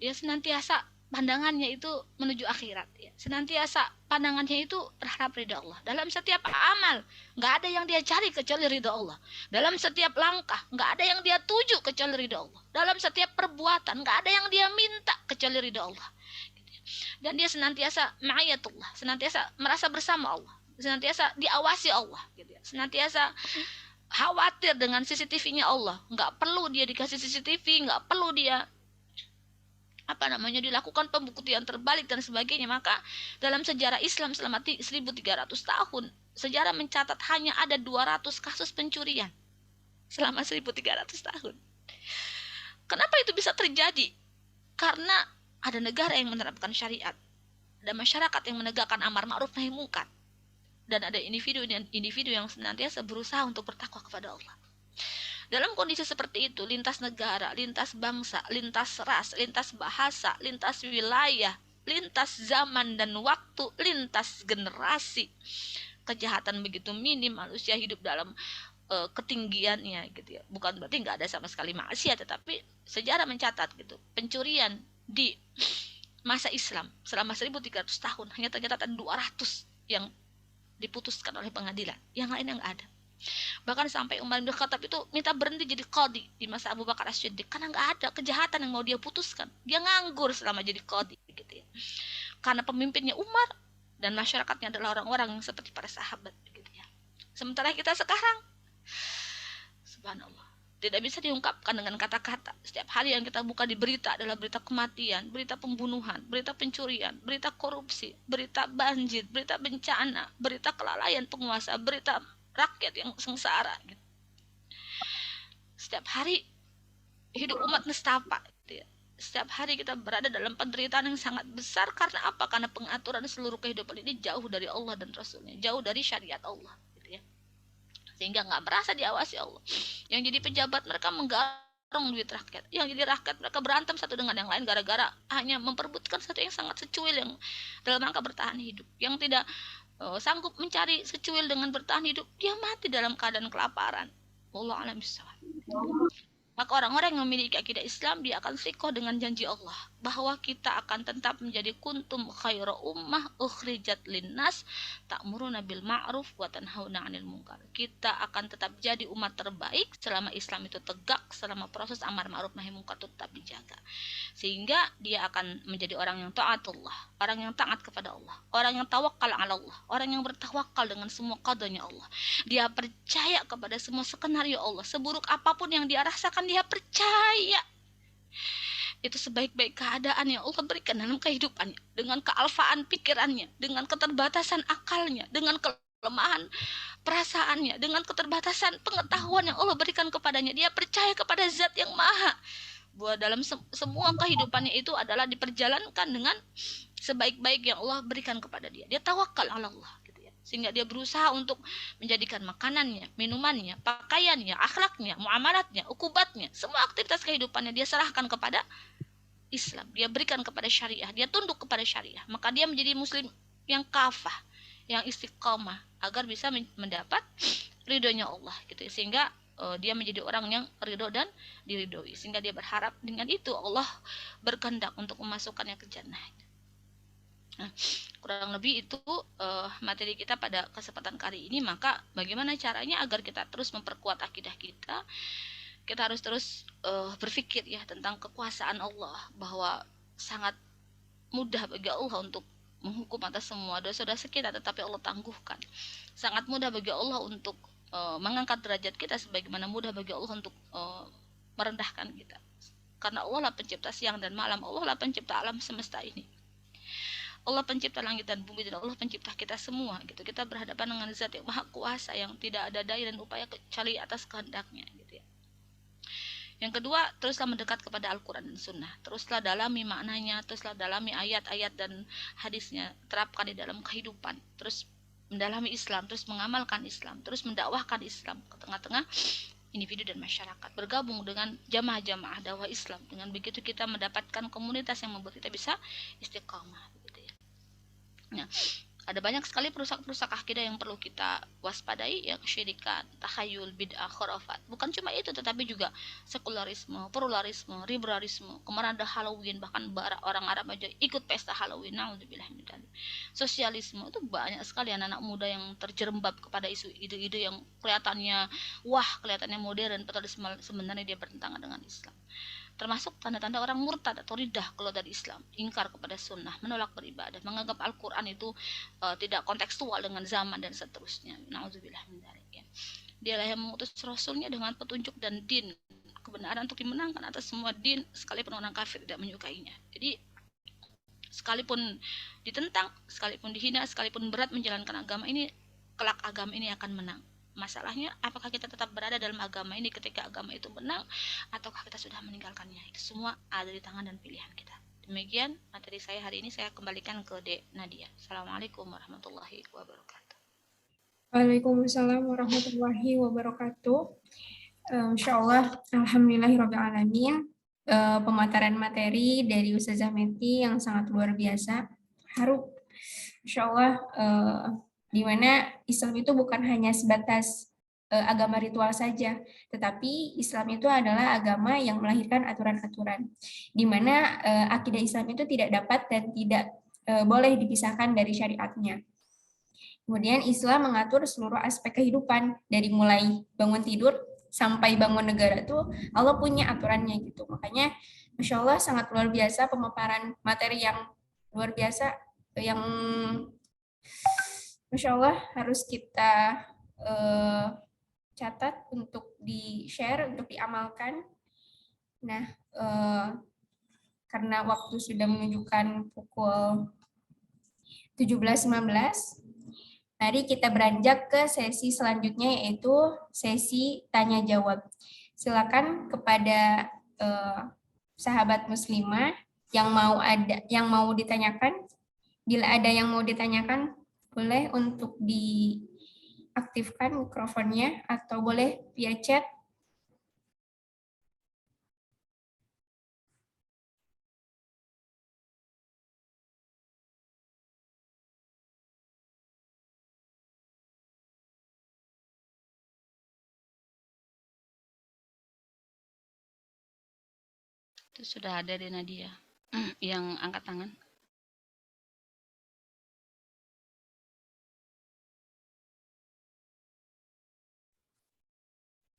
S1: Dia senantiasa pandangannya itu menuju akhirat ya. Senantiasa pandangannya itu terhadap ridha Allah. Dalam setiap amal nggak ada yang dia cari kecuali ridha Allah. Dalam setiap langkah nggak ada yang dia tuju kecuali ridha Allah. Dalam setiap perbuatan nggak ada yang dia minta kecuali ridha Allah. Dan dia senantiasa ma'iyatullah, senantiasa merasa bersama Allah, senantiasa diawasi Allah gitu ya. Senantiasa khawatir dengan CCTV-nya Allah, nggak perlu dia dikasih CCTV, nggak perlu dia dilakukan pembuktian terbalik dan sebagainya. Maka dalam sejarah Islam selama 1300 tahun, sejarah mencatat hanya ada 200 kasus pencurian selama 1300 tahun. Kenapa itu bisa terjadi? Karena ada negara yang menerapkan syariat, ada masyarakat yang menegakkan amar ma'ruf nahi munkar, dan ada individu yang senantiasa berusaha untuk bertakwa kepada Allah. Dalam kondisi seperti itu, lintas negara, lintas bangsa, lintas ras, lintas bahasa, lintas wilayah, lintas zaman dan waktu, lintas generasi, kejahatan begitu minim, manusia hidup dalam ketinggiannya gitu ya. Bukan berarti nggak ada sama sekali maksiat, tetapi sejarah mencatat gitu, pencurian di masa Islam selama 1300 tahun hanya tercatat 200 yang diputuskan oleh pengadilan, yang lain yang ada. Bahkan sampai Umar bin Khattab itu minta berhenti jadi qadhi di masa Abu Bakar As-Siddiq karena nggak ada kejahatan yang mau dia putuskan. Dia nganggur selama jadi qadhi gitu ya. Karena pemimpinnya Umar dan masyarakatnya adalah orang-orang yang seperti para sahabat gitu ya. Sementara kita sekarang, subhanallah, tidak bisa diungkapkan dengan kata-kata. Setiap hari yang kita buka di berita adalah berita kematian, berita pembunuhan, berita pencurian, berita korupsi, berita banjir, berita bencana, berita kelalaian penguasa, berita rakyat yang sengsara gitu. Setiap hari hidup umat nestapa gitu ya. Setiap hari kita berada dalam penderitaan yang sangat besar. Karena apa? Karena pengaturan seluruh kehidupan ini jauh dari Allah dan Rasulnya, jauh dari syariat Allah gitu ya. Sehingga nggak merasa diawasi Allah. Yang jadi pejabat mereka menggarong duit rakyat, yang jadi rakyat mereka berantem satu dengan yang lain gara-gara hanya memperebutkan sesuatu yang sangat secuil yang dalam rangka bertahan hidup, yang tidak sanggup mencari secuil dengan bertahan hidup, dia mati dalam keadaan kelaparan. Wallahu a'lam bishawab. Maka orang-orang yang memiliki akidah Islam, dia akan sikoh dengan janji Allah bahwa kita akan tetap menjadi kuntum khaira ummah ukhrijat linnas ta'muruna bil ma'ruf wa tanhauna 'anil munkar. Kita akan tetap jadi umat terbaik selama Islam itu tegak, selama proses amar ma'ruf nahi munkar itu tetap dijaga. Sehingga dia akan menjadi orang yang taatullah, orang yang taat kepada Allah, orang yang tawakal ala Allah, orang yang bertawakal dengan semua qadanya Allah. Dia percaya kepada semua skenario Allah, seburuk apapun yang dia rasakan dia percaya itu sebaik-baik keadaan yang Allah berikan dalam kehidupannya, dengan kealfaan pikirannya, dengan keterbatasan akalnya, dengan kelemahan perasaannya, dengan keterbatasan pengetahuan yang Allah berikan kepadanya. Dia percaya kepada zat yang maha, bahwa dalam semua kehidupannya itu adalah diperjalankan dengan sebaik-baik yang Allah berikan kepada dia. Dia tawakal ala Allah, sehingga dia berusaha untuk menjadikan makanannya, minumannya, pakaiannya, akhlaknya, muamalatnya, ukubatnya, semua aktivitas kehidupannya dia serahkan kepada Islam. Dia berikan kepada syariah, dia tunduk kepada syariah. Maka dia menjadi muslim yang kafah, yang istiqamah, agar bisa mendapat ridhonya Allah gitu. Sehingga dia menjadi orang yang ridho dan diridhoi. Sehingga dia berharap dengan itu Allah berkehendak untuk memasukkannya ke jannah. Nah, kurang lebih itu materi kita pada kesempatan kali ini. Maka bagaimana caranya agar kita terus memperkuat akidah kita? Kita harus terus berpikir ya tentang kekuasaan Allah, bahwa sangat mudah bagi Allah untuk menghukum atas semua dosa-dosa kita, tetapi Allah tangguhkan. Sangat mudah bagi Allah untuk mengangkat derajat kita, sebagaimana mudah bagi Allah untuk merendahkan kita. Karena Allah lah pencipta siang dan malam, Allah lah pencipta alam semesta ini. Allah pencipta langit dan bumi, dan Allah pencipta kita semua gitu. Kita berhadapan dengan zat yang maha kuasa, yang tidak ada daya dan upaya kecuali atas kehendaknya gitu ya. Yang kedua, teruslah mendekat kepada Al-Quran dan Sunnah. Teruslah dalami maknanya, teruslah dalami ayat-ayat dan hadisnya, terapkan di dalam kehidupan. Terus mendalami Islam, terus mengamalkan Islam, terus mendakwahkan Islam ke tengah-tengah individu dan masyarakat. Bergabung dengan jamaah-jamaah dakwah Islam. Dengan begitu kita mendapatkan komunitas yang membuat kita bisa istiqamah. Nah, ada banyak sekali perusak-perusak akidah yang perlu kita waspadai, ya, kesyirikan, takhayul, bid'ah, khurafat. Bukan cuma itu, tetapi juga sekularisme, pluralisme, liberalisme. Kemarin ada Halloween, bahkan orang Arab aja ikut pesta Halloween. Naudzubillah min dzalik. Sosialisme, itu banyak sekali anak-anak muda yang terjerembab kepada isu ide-ide yang kelihatannya wah, kelihatannya modern, padahal sebenarnya dia bertentangan dengan Islam. Termasuk tanda-tanda orang murtad atau ridah keluar dari Islam, ingkar kepada sunnah, menolak beribadah, menganggap Al-Quran itu tidak kontekstual dengan zaman dan seterusnya. Nauzubillah min dzalik ya. Dialah yang mengutus Rasulnya dengan petunjuk dan din kebenaran untuk dimenangkan atas semua din, sekalipun orang kafir tidak menyukainya. Jadi sekalipun ditentang, sekalipun dihina, sekalipun berat menjalankan agama ini, kelak agama ini akan menang. Masalahnya, apakah kita tetap berada dalam agama ini ketika agama itu menang, ataukah kita sudah meninggalkannya? Itu semua ada di tangan dan pilihan kita. Demikian materi saya hari ini, saya kembalikan ke Dek Nadia. Assalamualaikum warahmatullahi wabarakatuh.
S2: Waalaikumsalam warahmatullahi wabarakatuh. Insyaallah, alhamdulillahirrahmanirrahim. Pemaparan materi dari Ustazah Meti yang sangat luar biasa. Haru. Insyaallah, di mana Islam itu bukan hanya sebatas agama ritual saja, tetapi Islam itu adalah agama yang melahirkan aturan-aturan, di mana akidah Islam itu tidak dapat dan tidak boleh dipisahkan dari syariatnya. Kemudian Islam mengatur seluruh aspek kehidupan, dari mulai bangun tidur sampai bangun negara tuh Allah punya aturannya gitu. Makanya Masya Allah sangat luar biasa pemaparan materi yang luar biasa, yang Masya Allah harus kita catat untuk di-share, untuk diamalkan. Nah, karena waktu sudah menunjukkan pukul 17.19, mari kita beranjak ke sesi selanjutnya, yaitu sesi tanya jawab. Silakan kepada sahabat muslimah yang mau ditanyakan. Bila ada yang mau ditanyakan, boleh untuk diaktifkan mikrofonnya atau boleh via chat.
S1: Itu sudah ada deh Nadia yang angkat tangan.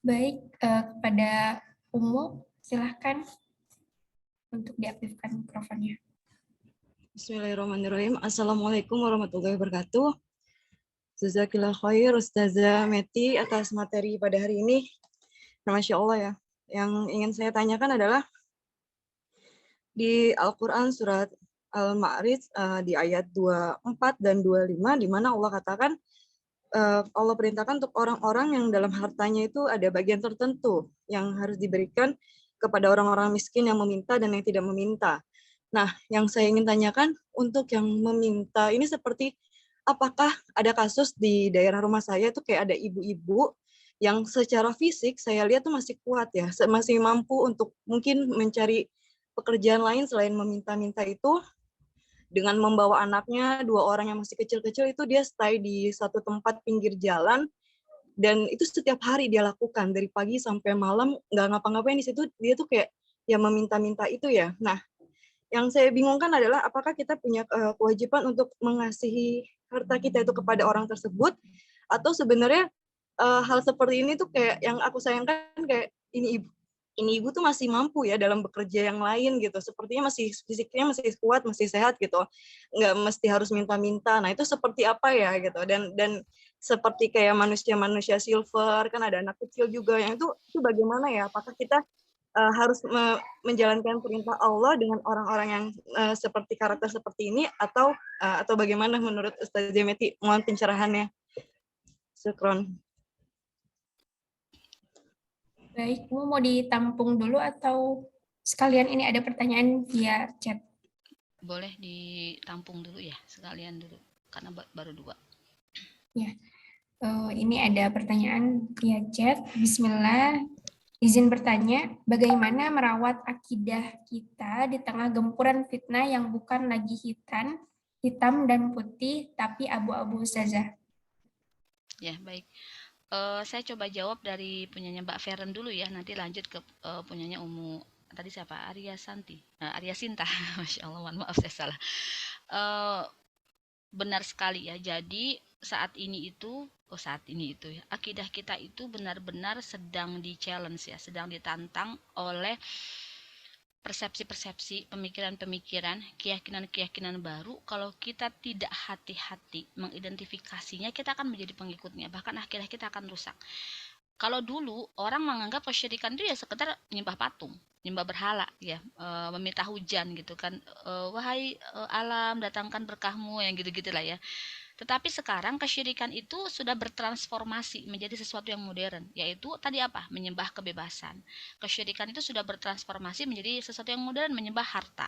S2: Baik, kepada Umu, silahkan untuk diaktifkan mikrofonnya.
S3: Bismillahirrahmanirrahim. Assalamualaikum warahmatullahi wabarakatuh. Jazakillah khair Ustazah Meti atas materi pada hari ini. Nah, Masya Allah ya. Yang ingin saya tanyakan adalah di Al-Quran surat Al-Ma'arij di ayat 24 dan 25 di mana Allah katakan Allah perintahkan untuk orang-orang yang dalam hartanya itu ada bagian tertentu yang harus diberikan kepada orang-orang miskin yang meminta dan yang tidak meminta. Nah, yang saya ingin tanyakan untuk yang meminta ini seperti apakah ada kasus di daerah rumah saya itu kayak ada ibu-ibu yang secara fisik saya lihat tuh masih kuat ya, masih mampu untuk mungkin mencari pekerjaan lain selain meminta-minta itu dengan membawa anaknya, 2 orang yang masih kecil-kecil itu dia stay di satu tempat pinggir jalan dan itu setiap hari dia lakukan dari pagi sampai malam nggak ngapa-ngapain di situ dia tuh kayak ya meminta-minta itu ya. Nah, yang saya bingungkan adalah apakah kita punya kewajiban untuk mengasihi harta kita itu kepada orang tersebut atau sebenarnya hal seperti ini tuh kayak yang aku sayangkan kayak ini ibu tuh masih mampu ya dalam bekerja yang lain gitu. Sepertinya masih fisiknya masih kuat, masih sehat gitu. Nggak mesti harus minta-minta. Nah, itu seperti apa ya gitu. Dan seperti kayak manusia-manusia silver kan ada anak kecil juga yang itu bagaimana ya? Apakah kita harus menjalankan perintah Allah dengan orang-orang yang seperti karakter seperti ini atau bagaimana menurut Ustaz Meti? Mohon pencerahannya. Syukron.
S2: Baik, Umu mau ditampung dulu atau sekalian ini ada pertanyaan via chat?
S1: Boleh ditampung dulu ya, sekalian dulu, karena baru 2.
S2: Ya, ini ada pertanyaan via chat. Bismillah, izin bertanya, bagaimana merawat akidah kita di tengah gempuran fitnah yang bukan lagi hitam dan putih, tapi abu-abu Ustazah?
S1: Ya, baik. Saya coba jawab dari punyanya Mbak Feren dulu ya, nanti lanjut ke punyanya Umu. Tadi siapa? Arya Santi. Arya Sinta. Masya Allah, maaf saya salah. Benar sekali ya. Jadi saat ini itu ya, akidah kita itu benar-benar sedang di-challenge ya, sedang ditantang oleh persepsi-persepsi, pemikiran-pemikiran, keyakinan-keyakinan baru. Kalau kita tidak hati-hati mengidentifikasinya, kita akan menjadi pengikutnya, bahkan akhirnya kita akan rusak. Kalau dulu orang menganggap kesyirikan itu ya sekedar nyembah patung, nyembah berhala ya, meminta hujan gitu kan, wahai alam datangkan berkahmu, yang gitu-gitulah ya. Tetapi sekarang kesyirikan itu sudah bertransformasi menjadi sesuatu yang modern, yaitu tadi apa? Menyembah kebebasan. Kesyirikan itu sudah bertransformasi menjadi sesuatu yang modern, menyembah harta,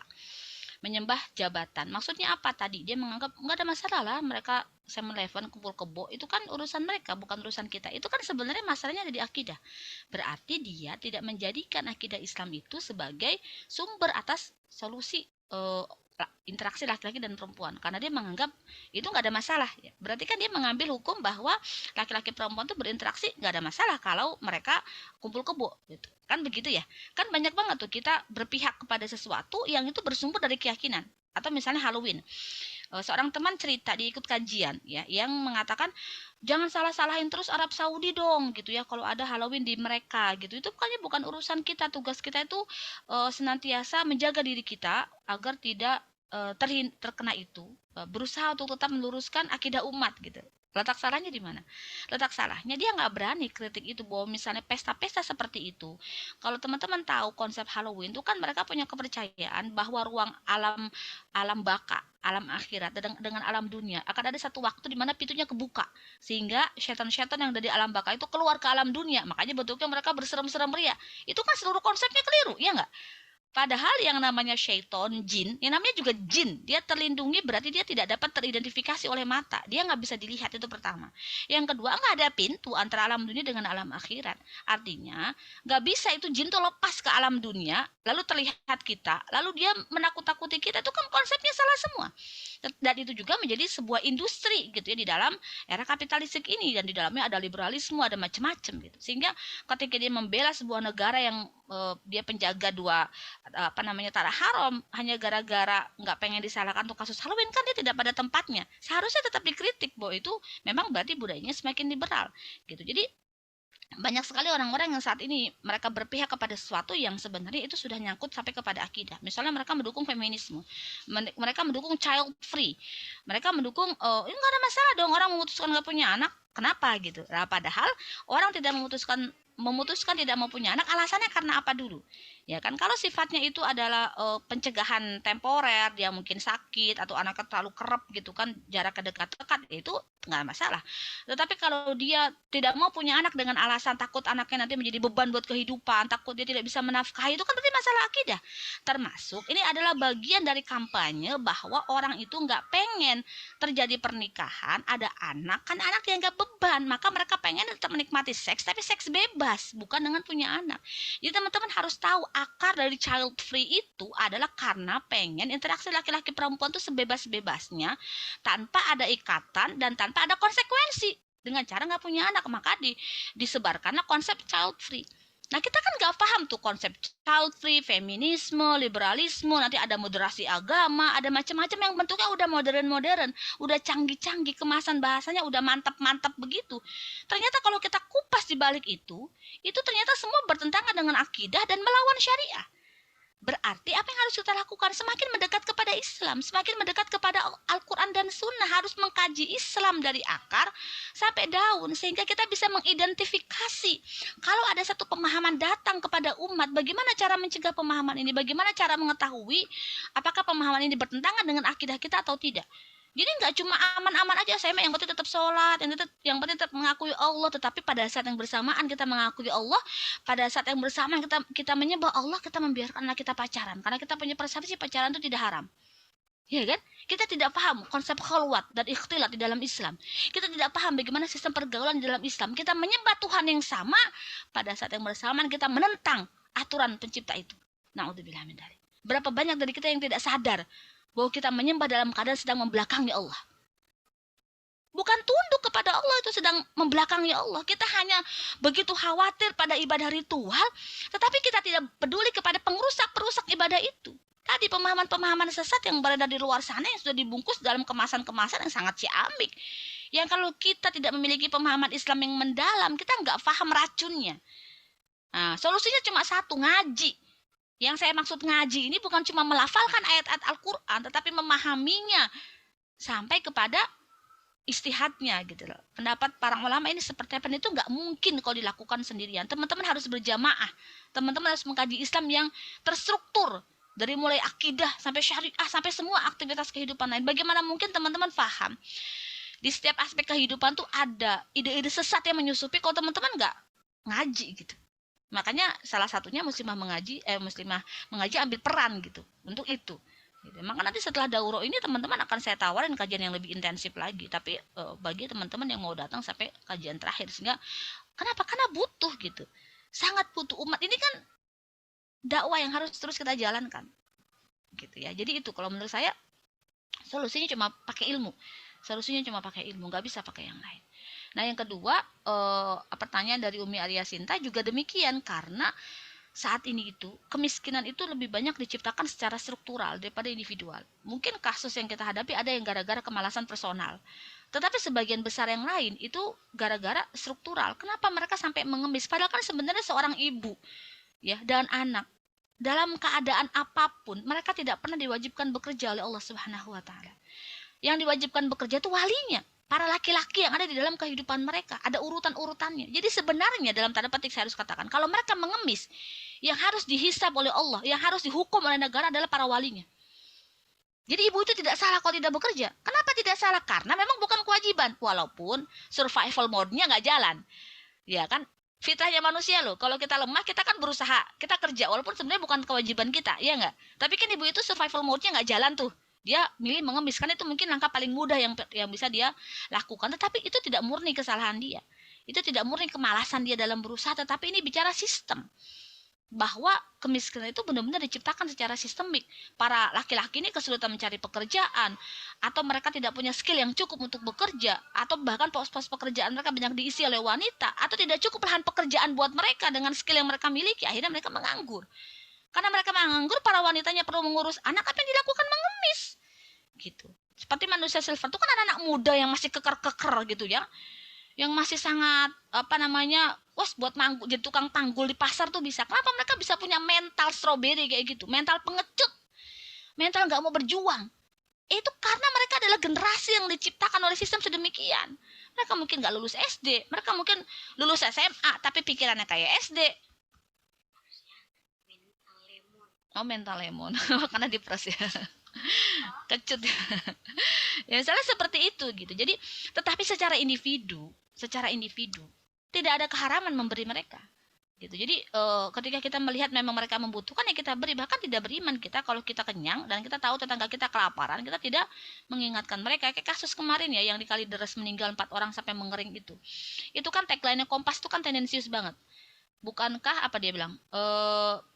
S1: menyembah jabatan. Maksudnya apa tadi? Dia menganggap nggak ada masalah lah mereka 7-Eleven kumpul kebo, itu kan urusan mereka, bukan urusan kita. Itu kan sebenarnya masalahnya ada di akidah. Berarti dia tidak menjadikan akidah Islam itu sebagai sumber atas solusi interaksi laki-laki dan perempuan, karena dia menganggap itu nggak ada masalah ya. Berarti kan dia mengambil hukum bahwa laki-laki perempuan itu berinteraksi nggak ada masalah kalau mereka kumpul kebo gitu kan, begitu ya. Kan banyak banget tuh kita berpihak kepada sesuatu yang itu bersumber dari keyakinan. Atau misalnya Halloween, seorang teman cerita dia ikut kajian ya yang mengatakan jangan salah-salahin terus Arab Saudi dong gitu ya kalau ada Halloween di mereka gitu. Itu bukan urusan kita. Tugas kita itu senantiasa menjaga diri kita agar tidak terkena itu, berusaha untuk tetap meluruskan akidah umat gitu. Letak salahnya di mana? Letak salahnya dia nggak berani kritik itu, bahwa misalnya pesta-pesta seperti itu. Kalau teman-teman tahu konsep Halloween itu kan mereka punya kepercayaan bahwa ruang alam alam baka, alam akhirat dengan alam dunia akan ada satu waktu di mana pintunya kebuka sehingga setan-setan yang dari alam baka itu keluar ke alam dunia. Makanya bentuknya mereka berserem-serem ria. Itu kan seluruh konsepnya keliru, ya nggak? Padahal yang namanya syaiton, jin, yang namanya juga jin, dia terlindungi berarti dia tidak dapat teridentifikasi oleh mata. Dia nggak bisa dilihat, itu pertama. Yang kedua, nggak ada pintu antara alam dunia dengan alam akhirat. Artinya, nggak bisa itu jin tuh lepas ke alam dunia, lalu terlihat kita, lalu dia menakut-takuti kita. Itu kan konsepnya salah semua. Dan itu juga menjadi sebuah industri gitu ya di dalam era kapitalistik ini, dan di dalamnya ada liberalisme, ada macam-macam gitu. Sehingga ketika dia membela sebuah negara yang dia penjaga dua tanah haram hanya gara-gara nggak pengen disalahkan untuk kasus Halloween, kan dia tidak pada tempatnya. Seharusnya tetap dikritik bahwa itu memang berarti budayanya semakin liberal gitu. Jadi banyak sekali orang-orang yang saat ini mereka berpihak kepada sesuatu yang sebenarnya itu sudah nyangkut sampai kepada akidah. Misalnya mereka mendukung feminisme, mereka mendukung child free, mereka mendukung nggak ada masalah dong orang memutuskan nggak punya anak, kenapa gitu. Nah, padahal orang tidak memutuskan tidak mau punya anak, alasannya karena apa dulu? Ya kan, kalau sifatnya itu adalah pencegahan temporer, dia mungkin sakit atau anaknya terlalu kerap gitu kan, jarak dekat-dekat, itu nggak masalah. Tetapi kalau dia tidak mau punya anak dengan alasan takut anaknya nanti menjadi beban buat kehidupan, takut dia tidak bisa menafkahi, itu kan berarti masalah akidah. Termasuk ini adalah bagian dari kampanye bahwa orang itu nggak pengen terjadi pernikahan, ada anak, kan anak dianggap beban, maka mereka pengen tetap menikmati seks, tapi seks bebas, bukan dengan punya anak. Jadi teman-teman harus tahu akar dari child free itu adalah karena pengen interaksi laki-laki perempuan itu sebebas-bebasnya, tanpa ada ikatan dan tanpa ada konsekuensi dengan cara nggak punya anak. Maka disebarkanlah konsep child free. Nah, kita kan nggak paham tuh konsep child free, feminisme, liberalisme, nanti ada moderasi agama, ada macam-macam yang bentuknya udah modern-modern, udah canggih-canggih, kemasan bahasanya udah mantap-mantap begitu. Ternyata kalau kita kupas di balik itu ternyata semua bertentangan dengan akidah dan melawan syariah. Berarti apa yang harus kita lakukan? Semakin mendekat kepada Islam, semakin mendekat kepada Al-Quran dan Sunnah, harus mengkaji Islam dari akar sampai daun, sehingga kita bisa mengidentifikasi kalau ada satu pemahaman datang kepada umat, bagaimana cara mencegah pemahaman ini, bagaimana cara mengetahui apakah pemahaman ini bertentangan dengan akidah kita atau tidak. Jadi nggak cuma aman-aman aja, saya yang penting tetap sholat, yang penting tetap mengakui Allah, tetapi pada saat yang bersamaan kita mengakui Allah, pada saat yang bersamaan kita menyembah Allah, kita membiarkan anak kita pacaran, karena kita punya persepsi pacaran itu tidak haram. Ya kan? Kita tidak paham konsep khalwat dan ikhtilat di dalam Islam. Kita tidak paham bagaimana sistem pergaulan di dalam Islam. Kita menyembah Tuhan yang sama, pada saat yang bersamaan kita menentang aturan pencipta itu. Na'udzubillah min dzalik. Berapa banyak dari kita yang tidak sadar bahwa kita menyembah dalam keadaan sedang membelakangi Allah. Bukan tunduk kepada Allah, itu sedang membelakangi Allah. Kita hanya begitu khawatir pada ibadah ritual, tetapi kita tidak peduli kepada perusak ibadah itu. Tadi pemahaman-pemahaman sesat yang berada di luar sana yang sudah dibungkus dalam kemasan-kemasan yang sangat ciamik. Yang kalau kita tidak memiliki pemahaman Islam yang mendalam, kita nggak paham racunnya. Nah, solusinya cuma satu, ngaji. Yang saya maksud ngaji ini bukan cuma melafalkan ayat-ayat Al-Quran, tetapi memahaminya sampai kepada istihadnya gitu loh. Pendapat para ulama ini seperti apa itu nggak mungkin kalau dilakukan sendirian. Teman-teman harus berjamaah. Teman-teman harus mengkaji Islam yang terstruktur. Dari mulai akidah sampai syariah, sampai semua aktivitas kehidupan lain. Bagaimana mungkin teman-teman paham di setiap aspek kehidupan tuh ada ide-ide sesat yang menyusupi kalau teman-teman nggak ngaji gitu. Makanya salah satunya muslimah mengaji ambil peran gitu untuk itu. Gitu. Maka nanti setelah daurah ini teman-teman akan saya tawarin kajian yang lebih intensif lagi. Tapi bagi teman-teman yang mau datang sampai kajian terakhir, sehingga kenapa? Karena butuh gitu, sangat butuh. Umat ini kan dakwah yang harus terus kita jalankan, gitu ya. Jadi itu kalau menurut saya solusinya cuma pakai ilmu. Nggak bisa pakai yang lain. Nah, yang kedua, pertanyaan dari Umi Arya Sinta juga demikian, karena saat ini itu kemiskinan itu lebih banyak diciptakan secara struktural daripada individual. Mungkin kasus yang kita hadapi ada yang gara-gara kemalasan personal, tetapi sebagian besar yang lain itu gara-gara struktural. Kenapa mereka sampai mengemis? Padahal kan sebenarnya seorang ibu ya dan anak dalam keadaan apapun mereka tidak pernah diwajibkan bekerja oleh Allah Subhanahu wa taala. Yang diwajibkan bekerja itu walinya, para laki-laki yang ada di dalam kehidupan mereka, ada urutan-urutannya. Jadi sebenarnya dalam tanda petik saya harus katakan, kalau mereka mengemis, yang harus dihisab oleh Allah, yang harus dihukum oleh negara adalah para walinya. Jadi ibu itu tidak salah kalau tidak bekerja. Kenapa tidak salah? Karena memang bukan kewajiban, walaupun survival mode-nya nggak jalan. Ya kan? Fitrahnya manusia loh. Kalau kita lemah, kita kan berusaha, kita kerja, walaupun sebenarnya bukan kewajiban kita, ya nggak? Tapi kan ibu itu survival mode-nya nggak jalan tuh. Dia milih mengemis, kan itu mungkin langkah paling mudah yang bisa dia lakukan. Tetapi itu tidak murni kesalahan dia, itu tidak murni kemalasan dia dalam berusaha, tetapi ini bicara sistem. bahwa kemiskinan itu benar-benar diciptakan secara sistemik. Para laki-laki ini kesulitan mencari pekerjaan, atau mereka tidak punya skill yang cukup untuk bekerja, atau bahkan pos-pos pekerjaan mereka banyak diisi oleh wanita, atau tidak cukup lahan pekerjaan buat mereka dengan skill yang mereka miliki, akhirnya mereka menganggur. Karena mereka menganggur, para wanitanya perlu mengurus anak, apa yang dilakukan? Mengemis. Gitu. Seperti manusia silver itu kan anak-anak muda yang masih keker-keker gitu ya, yang masih sangat buat manggul, jadi tukang panggul di pasar tuh bisa. Kenapa mereka bisa punya mental strawberry kayak gitu, mental pengecut, mental nggak mau berjuang? Itu karena mereka adalah generasi yang diciptakan oleh sistem sedemikian. Mereka mungkin nggak lulus SD, mereka mungkin lulus SMA, tapi pikirannya kayak SD. Oh, mental lemon. Karena diperas ya. Kecut. Ya, misalnya seperti itu gitu. Jadi, tetapi secara individu tidak ada keharaman memberi mereka. Gitu. Jadi ketika kita melihat memang mereka membutuhkan, ya kita beri. Bahkan tidak beriman kita kalau kita kenyang dan kita tahu tetangga kita kelaparan, kita tidak mengingatkan mereka. Kayak kasus kemarin ya, yang di Kalideres meninggal 4 orang sampai mengering itu. Itu kan tagline-nya Kompas itu kan tendensius banget. Bukankah apa dia bilang,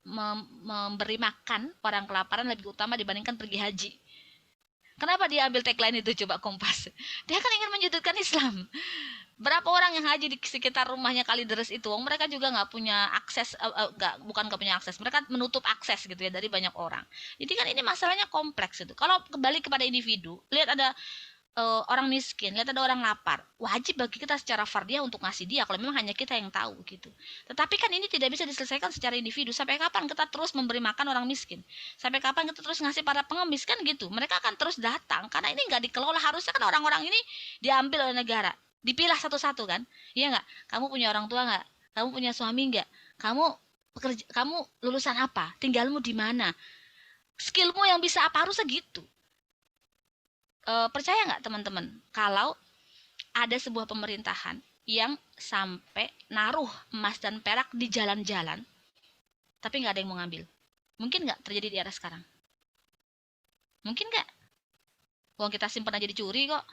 S1: memberi makan orang kelaparan lebih utama dibandingkan pergi haji. Kenapa dia ambil tagline itu coba Kompas? Dia kan ingin menyudutkan Islam. Berapa orang yang haji di sekitar rumahnya Kalideres itu, mereka juga nggak punya akses, bukan nggak punya akses, mereka menutup akses gitu ya dari banyak orang. Jadi kan ini masalahnya kompleks itu. Kalau kembali kepada individu, lihat ada orang miskin, lihat ada orang lapar, wajib bagi kita secara fardiyah untuk ngasih dia kalau memang hanya kita yang tahu gitu. Tetapi kan ini tidak bisa diselesaikan secara individu. Sampai kapan kita terus memberi makan orang miskin? Sampai kapan kita terus ngasih para pengemis? Kan gitu. Mereka akan terus datang karena ini nggak dikelola. Harusnya kan orang-orang ini diambil oleh negara, dipilah satu-satu kan? Iya nggak? Kamu punya orang tua nggak? Kamu punya suami nggak? Kamu lulusan apa? Tinggalmu di mana? Skillmu yang bisa apa? Harusnya gitu. Percaya nggak teman-teman kalau ada sebuah pemerintahan yang sampai naruh emas dan perak di jalan-jalan tapi nggak ada yang mau ngambil? Mungkin nggak terjadi di era sekarang? Mungkin nggak? Uang kita simpan aja dicuri kok.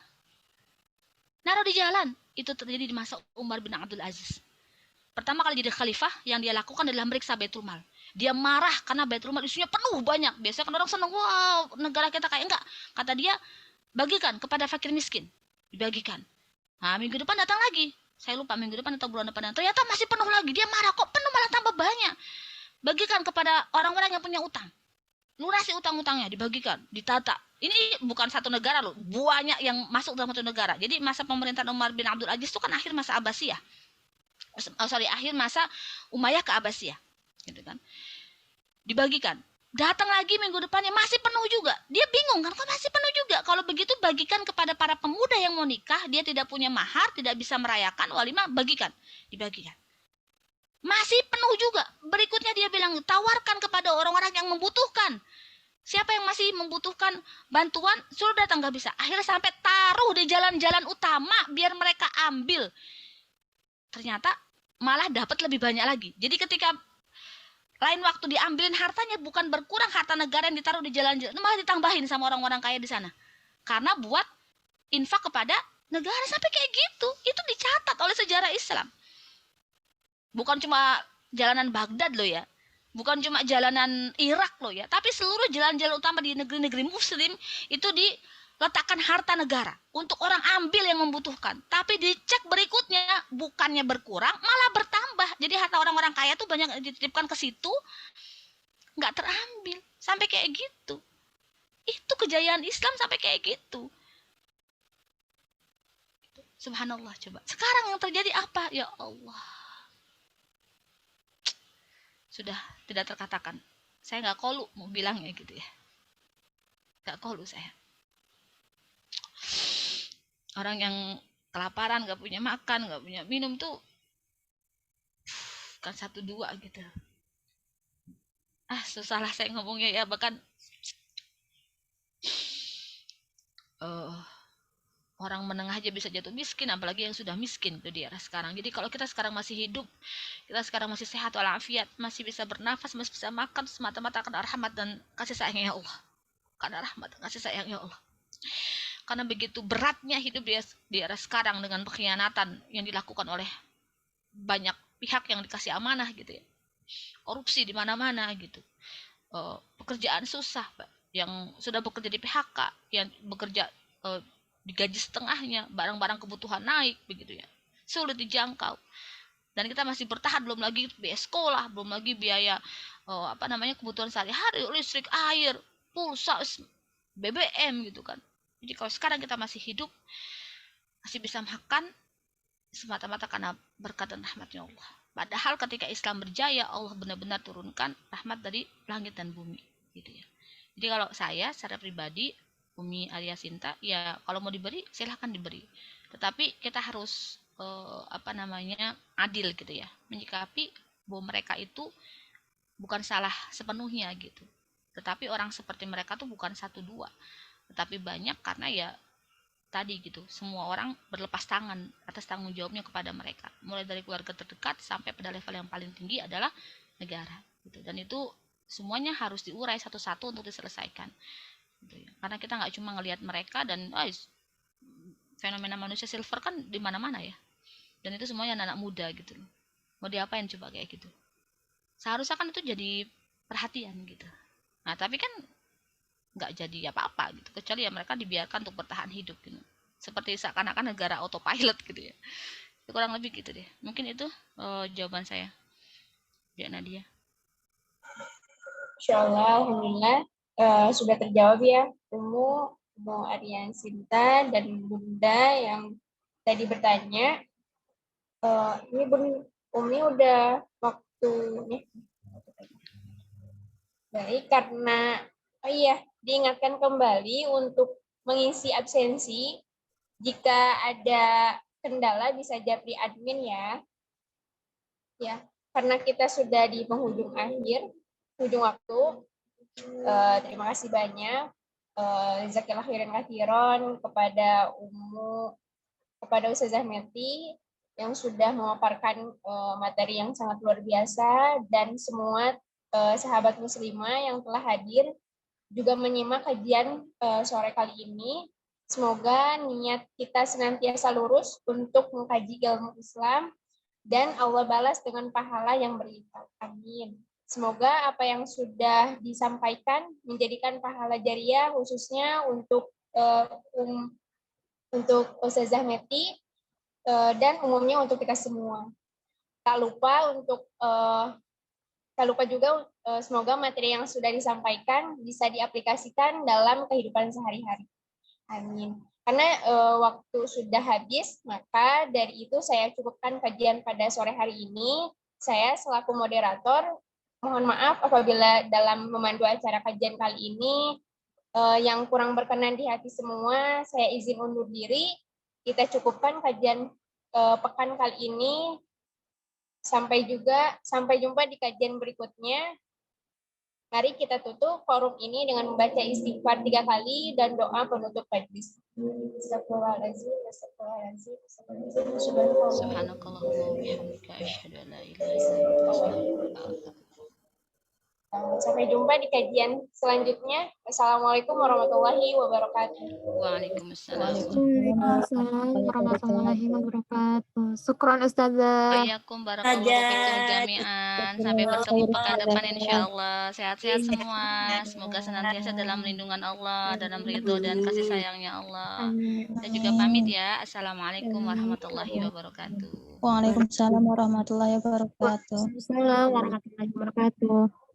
S1: Naruh di jalan. Itu terjadi di masa Umar bin Abdul Aziz. Pertama kali jadi khalifah, yang dia lakukan adalah meriksa Baitul Mal. Dia marah karena Baitul Mal isinya penuh banyak. Biasanya kan orang senang, wow negara kita kayak. Enggak. Kata dia, bagikan kepada fakir miskin. Dibagikan. Nah, minggu depan datang lagi. Saya lupa minggu depan atau bulan depan. Ternyata masih penuh lagi. Dia marah, kok penuh malah tambah banyak. Bagikan kepada orang-orang yang punya utang. Lunasi utang-utangnya, dibagikan, ditata. Ini bukan satu negara loh. Banyak yang masuk dalam satu negara. Jadi masa pemerintahan Umar bin Abdul Aziz itu kan akhir masa Abbasiyah. Akhir masa Umayyah ke Abbasiyah. Gitu kan. Dibagikan. Datang lagi minggu depannya masih penuh juga. Dia bingung kan, kok masih penuh juga. Kalau begitu bagikan kepada para pemuda yang mau nikah, dia tidak punya mahar, tidak bisa merayakan walimah, bagikan. Dibagikan. Masih penuh juga. Berikutnya dia bilang, tawarkan kepada orang-orang yang membutuhkan. Siapa yang masih membutuhkan bantuan, suruh datang, gak bisa. Akhirnya sampai taruh di jalan-jalan utama biar mereka ambil. Ternyata malah dapat lebih banyak lagi. Jadi ketika lain waktu diambilin hartanya, bukan berkurang harta negara yang ditaruh di jalan-jalan, malah ditambahin sama orang-orang kaya di sana. Karena buat infak kepada negara, sampai kayak gitu. Itu dicatat oleh sejarah Islam. Bukan cuma jalanan Baghdad loh ya. Bukan cuma jalanan Irak loh ya. Tapi seluruh jalan-jalan utama di negeri-negeri muslim itu diletakkan harta negara untuk orang ambil yang membutuhkan. Tapi dicek berikutnya, bukannya berkurang, malah bertambah. Jadi harta orang-orang kaya tuh banyak dititipkan ke situ, nggak terambil. Sampai kayak gitu. Itu kejayaan Islam sampai kayak gitu. Subhanallah, coba. Sekarang yang terjadi apa? Ya Allah. Sudah tidak terkatakan. Saya nggak kolu mau bilangnya gitu ya. Nggak kolu saya. Orang yang kelaparan, nggak punya makan, nggak punya minum tuh kan 1-2 gitu. Susah lah saya ngomongnya ya. Bahkan orang menengah aja bisa jatuh miskin, apalagi yang sudah miskin itu di era sekarang. Jadi kalau kita sekarang masih hidup, kita sekarang masih sehat walafiat, masih bisa bernafas, masih bisa makan, semata-mata karena rahmat dan kasih sayangnya Allah. Karena rahmat dan kasih sayangnya Allah. Karena begitu beratnya hidup di era sekarang dengan pengkhianatan yang dilakukan oleh banyak pihak yang dikasih amanah gitu ya. korupsi di mana-mana gitu. Pekerjaan susah, Pak. Yang sudah bekerja di PHK, yang bekerja digaji setengahnya, barang-barang kebutuhan naik begitu ya. Sulit dijangkau. Dan kita masih bertahan, belum lagi biaya sekolah, belum lagi biaya kebutuhan sehari-hari, listrik, air, pulsa, BBM gitu kan. Jadi kalau sekarang kita masih hidup, masih bisa makan, semata-mata karena berkat dan rahmatnya Allah. Padahal ketika Islam berjaya, Allah benar-benar turunkan rahmat dari langit dan bumi gitu ya. Jadi kalau saya secara pribadi, Umi Arya Sinta, ya kalau mau diberi silahkan diberi, tetapi kita harus adil gitu ya, menyikapi bahwa mereka itu bukan salah sepenuhnya gitu, tetapi orang seperti mereka tuh bukan satu dua, tetapi banyak, karena ya tadi gitu, semua orang berlepas tangan atas tanggung jawabnya kepada mereka, mulai dari keluarga terdekat sampai pada level yang paling tinggi adalah negara gitu. Dan itu semuanya harus diurai satu-satu untuk diselesaikan gitu ya. Karena kita nggak cuma ngelihat mereka dan fenomena manusia silver kan di mana-mana ya, dan itu semuanya anak-anak muda gitu, mau diapain coba kayak gitu. Seharusnya kan itu jadi perhatian gitu. Nah tapi kan nggak jadi apa-apa gitu, kecuali ya mereka dibiarkan untuk bertahan hidup gitu, seperti seakan-akan negara autopilot gitu ya. Itu kurang lebih gitu deh. Mungkin itu jawaban saya, Mbak Nadia.
S2: Insyaallah, alhamdulillah sudah terjawab ya, Umu Arya Sinta dan Bunda yang tadi bertanya. Ini Bun Umi udah waktunya. Baik, karena diingatkan kembali untuk mengisi absensi. Jika ada kendala bisa japri admin ya. Ya, karena kita sudah di penghujung ujung waktu. Terima kasih banyak. Jazakallahu khairan katsiran kepada Umu, kepada Ustazah Meti yang sudah memaparkan materi yang sangat luar biasa, dan semua sahabat muslimah yang telah hadir juga menyimak kajian sore kali ini. Semoga niat kita senantiasa lurus untuk mengkaji ilmu Islam dan Allah balas dengan pahala yang berlipat. Amin. Semoga apa yang sudah disampaikan menjadikan pahala jariah khususnya untuk Ustazah Meti dan umumnya untuk kita semua. Tak lupa juga semoga materi yang sudah disampaikan bisa diaplikasikan dalam kehidupan sehari-hari. Amin. Karena waktu sudah habis, maka dari itu saya cukupkan kajian pada sore hari ini. Saya selaku moderator, mohon maaf apabila dalam memandu acara kajian kali ini yang kurang berkenan di hati semua, saya izin undur diri. Kita cukupkan kajian pekan kali ini. Sampai jumpa di kajian berikutnya. Mari kita tutup forum ini dengan membaca istighfar 3 kali dan doa penutup majlis.
S1: Subhanakallahumma wa bihamdika asyhadu an la ilaha illa anta astaghfiruka.
S2: Sampai jumpa di kajian selanjutnya. Assalamualaikum warahmatullahi wabarakatuh.
S1: Waalaikumsalam.
S4: Waalaikumsalam warahmatullahi wabarakatuh. Syukron Ustazah.
S1: Waalaikumsalam barakallahu fikum jami'an. Sampai bertemu pekan depan insyaallah. Sehat-sehat semua. Semoga senantiasa dalam lindungan Allah, dalam ridho dan kasih sayangnya Allah. Saya juga pamit ya. Assalamualaikum warahmatullahi wabarakatuh.
S4: Waalaikumsalam warahmatullahi wabarakatuh.
S2: Waalaikumsalam warahmatullahi wabarakatuh.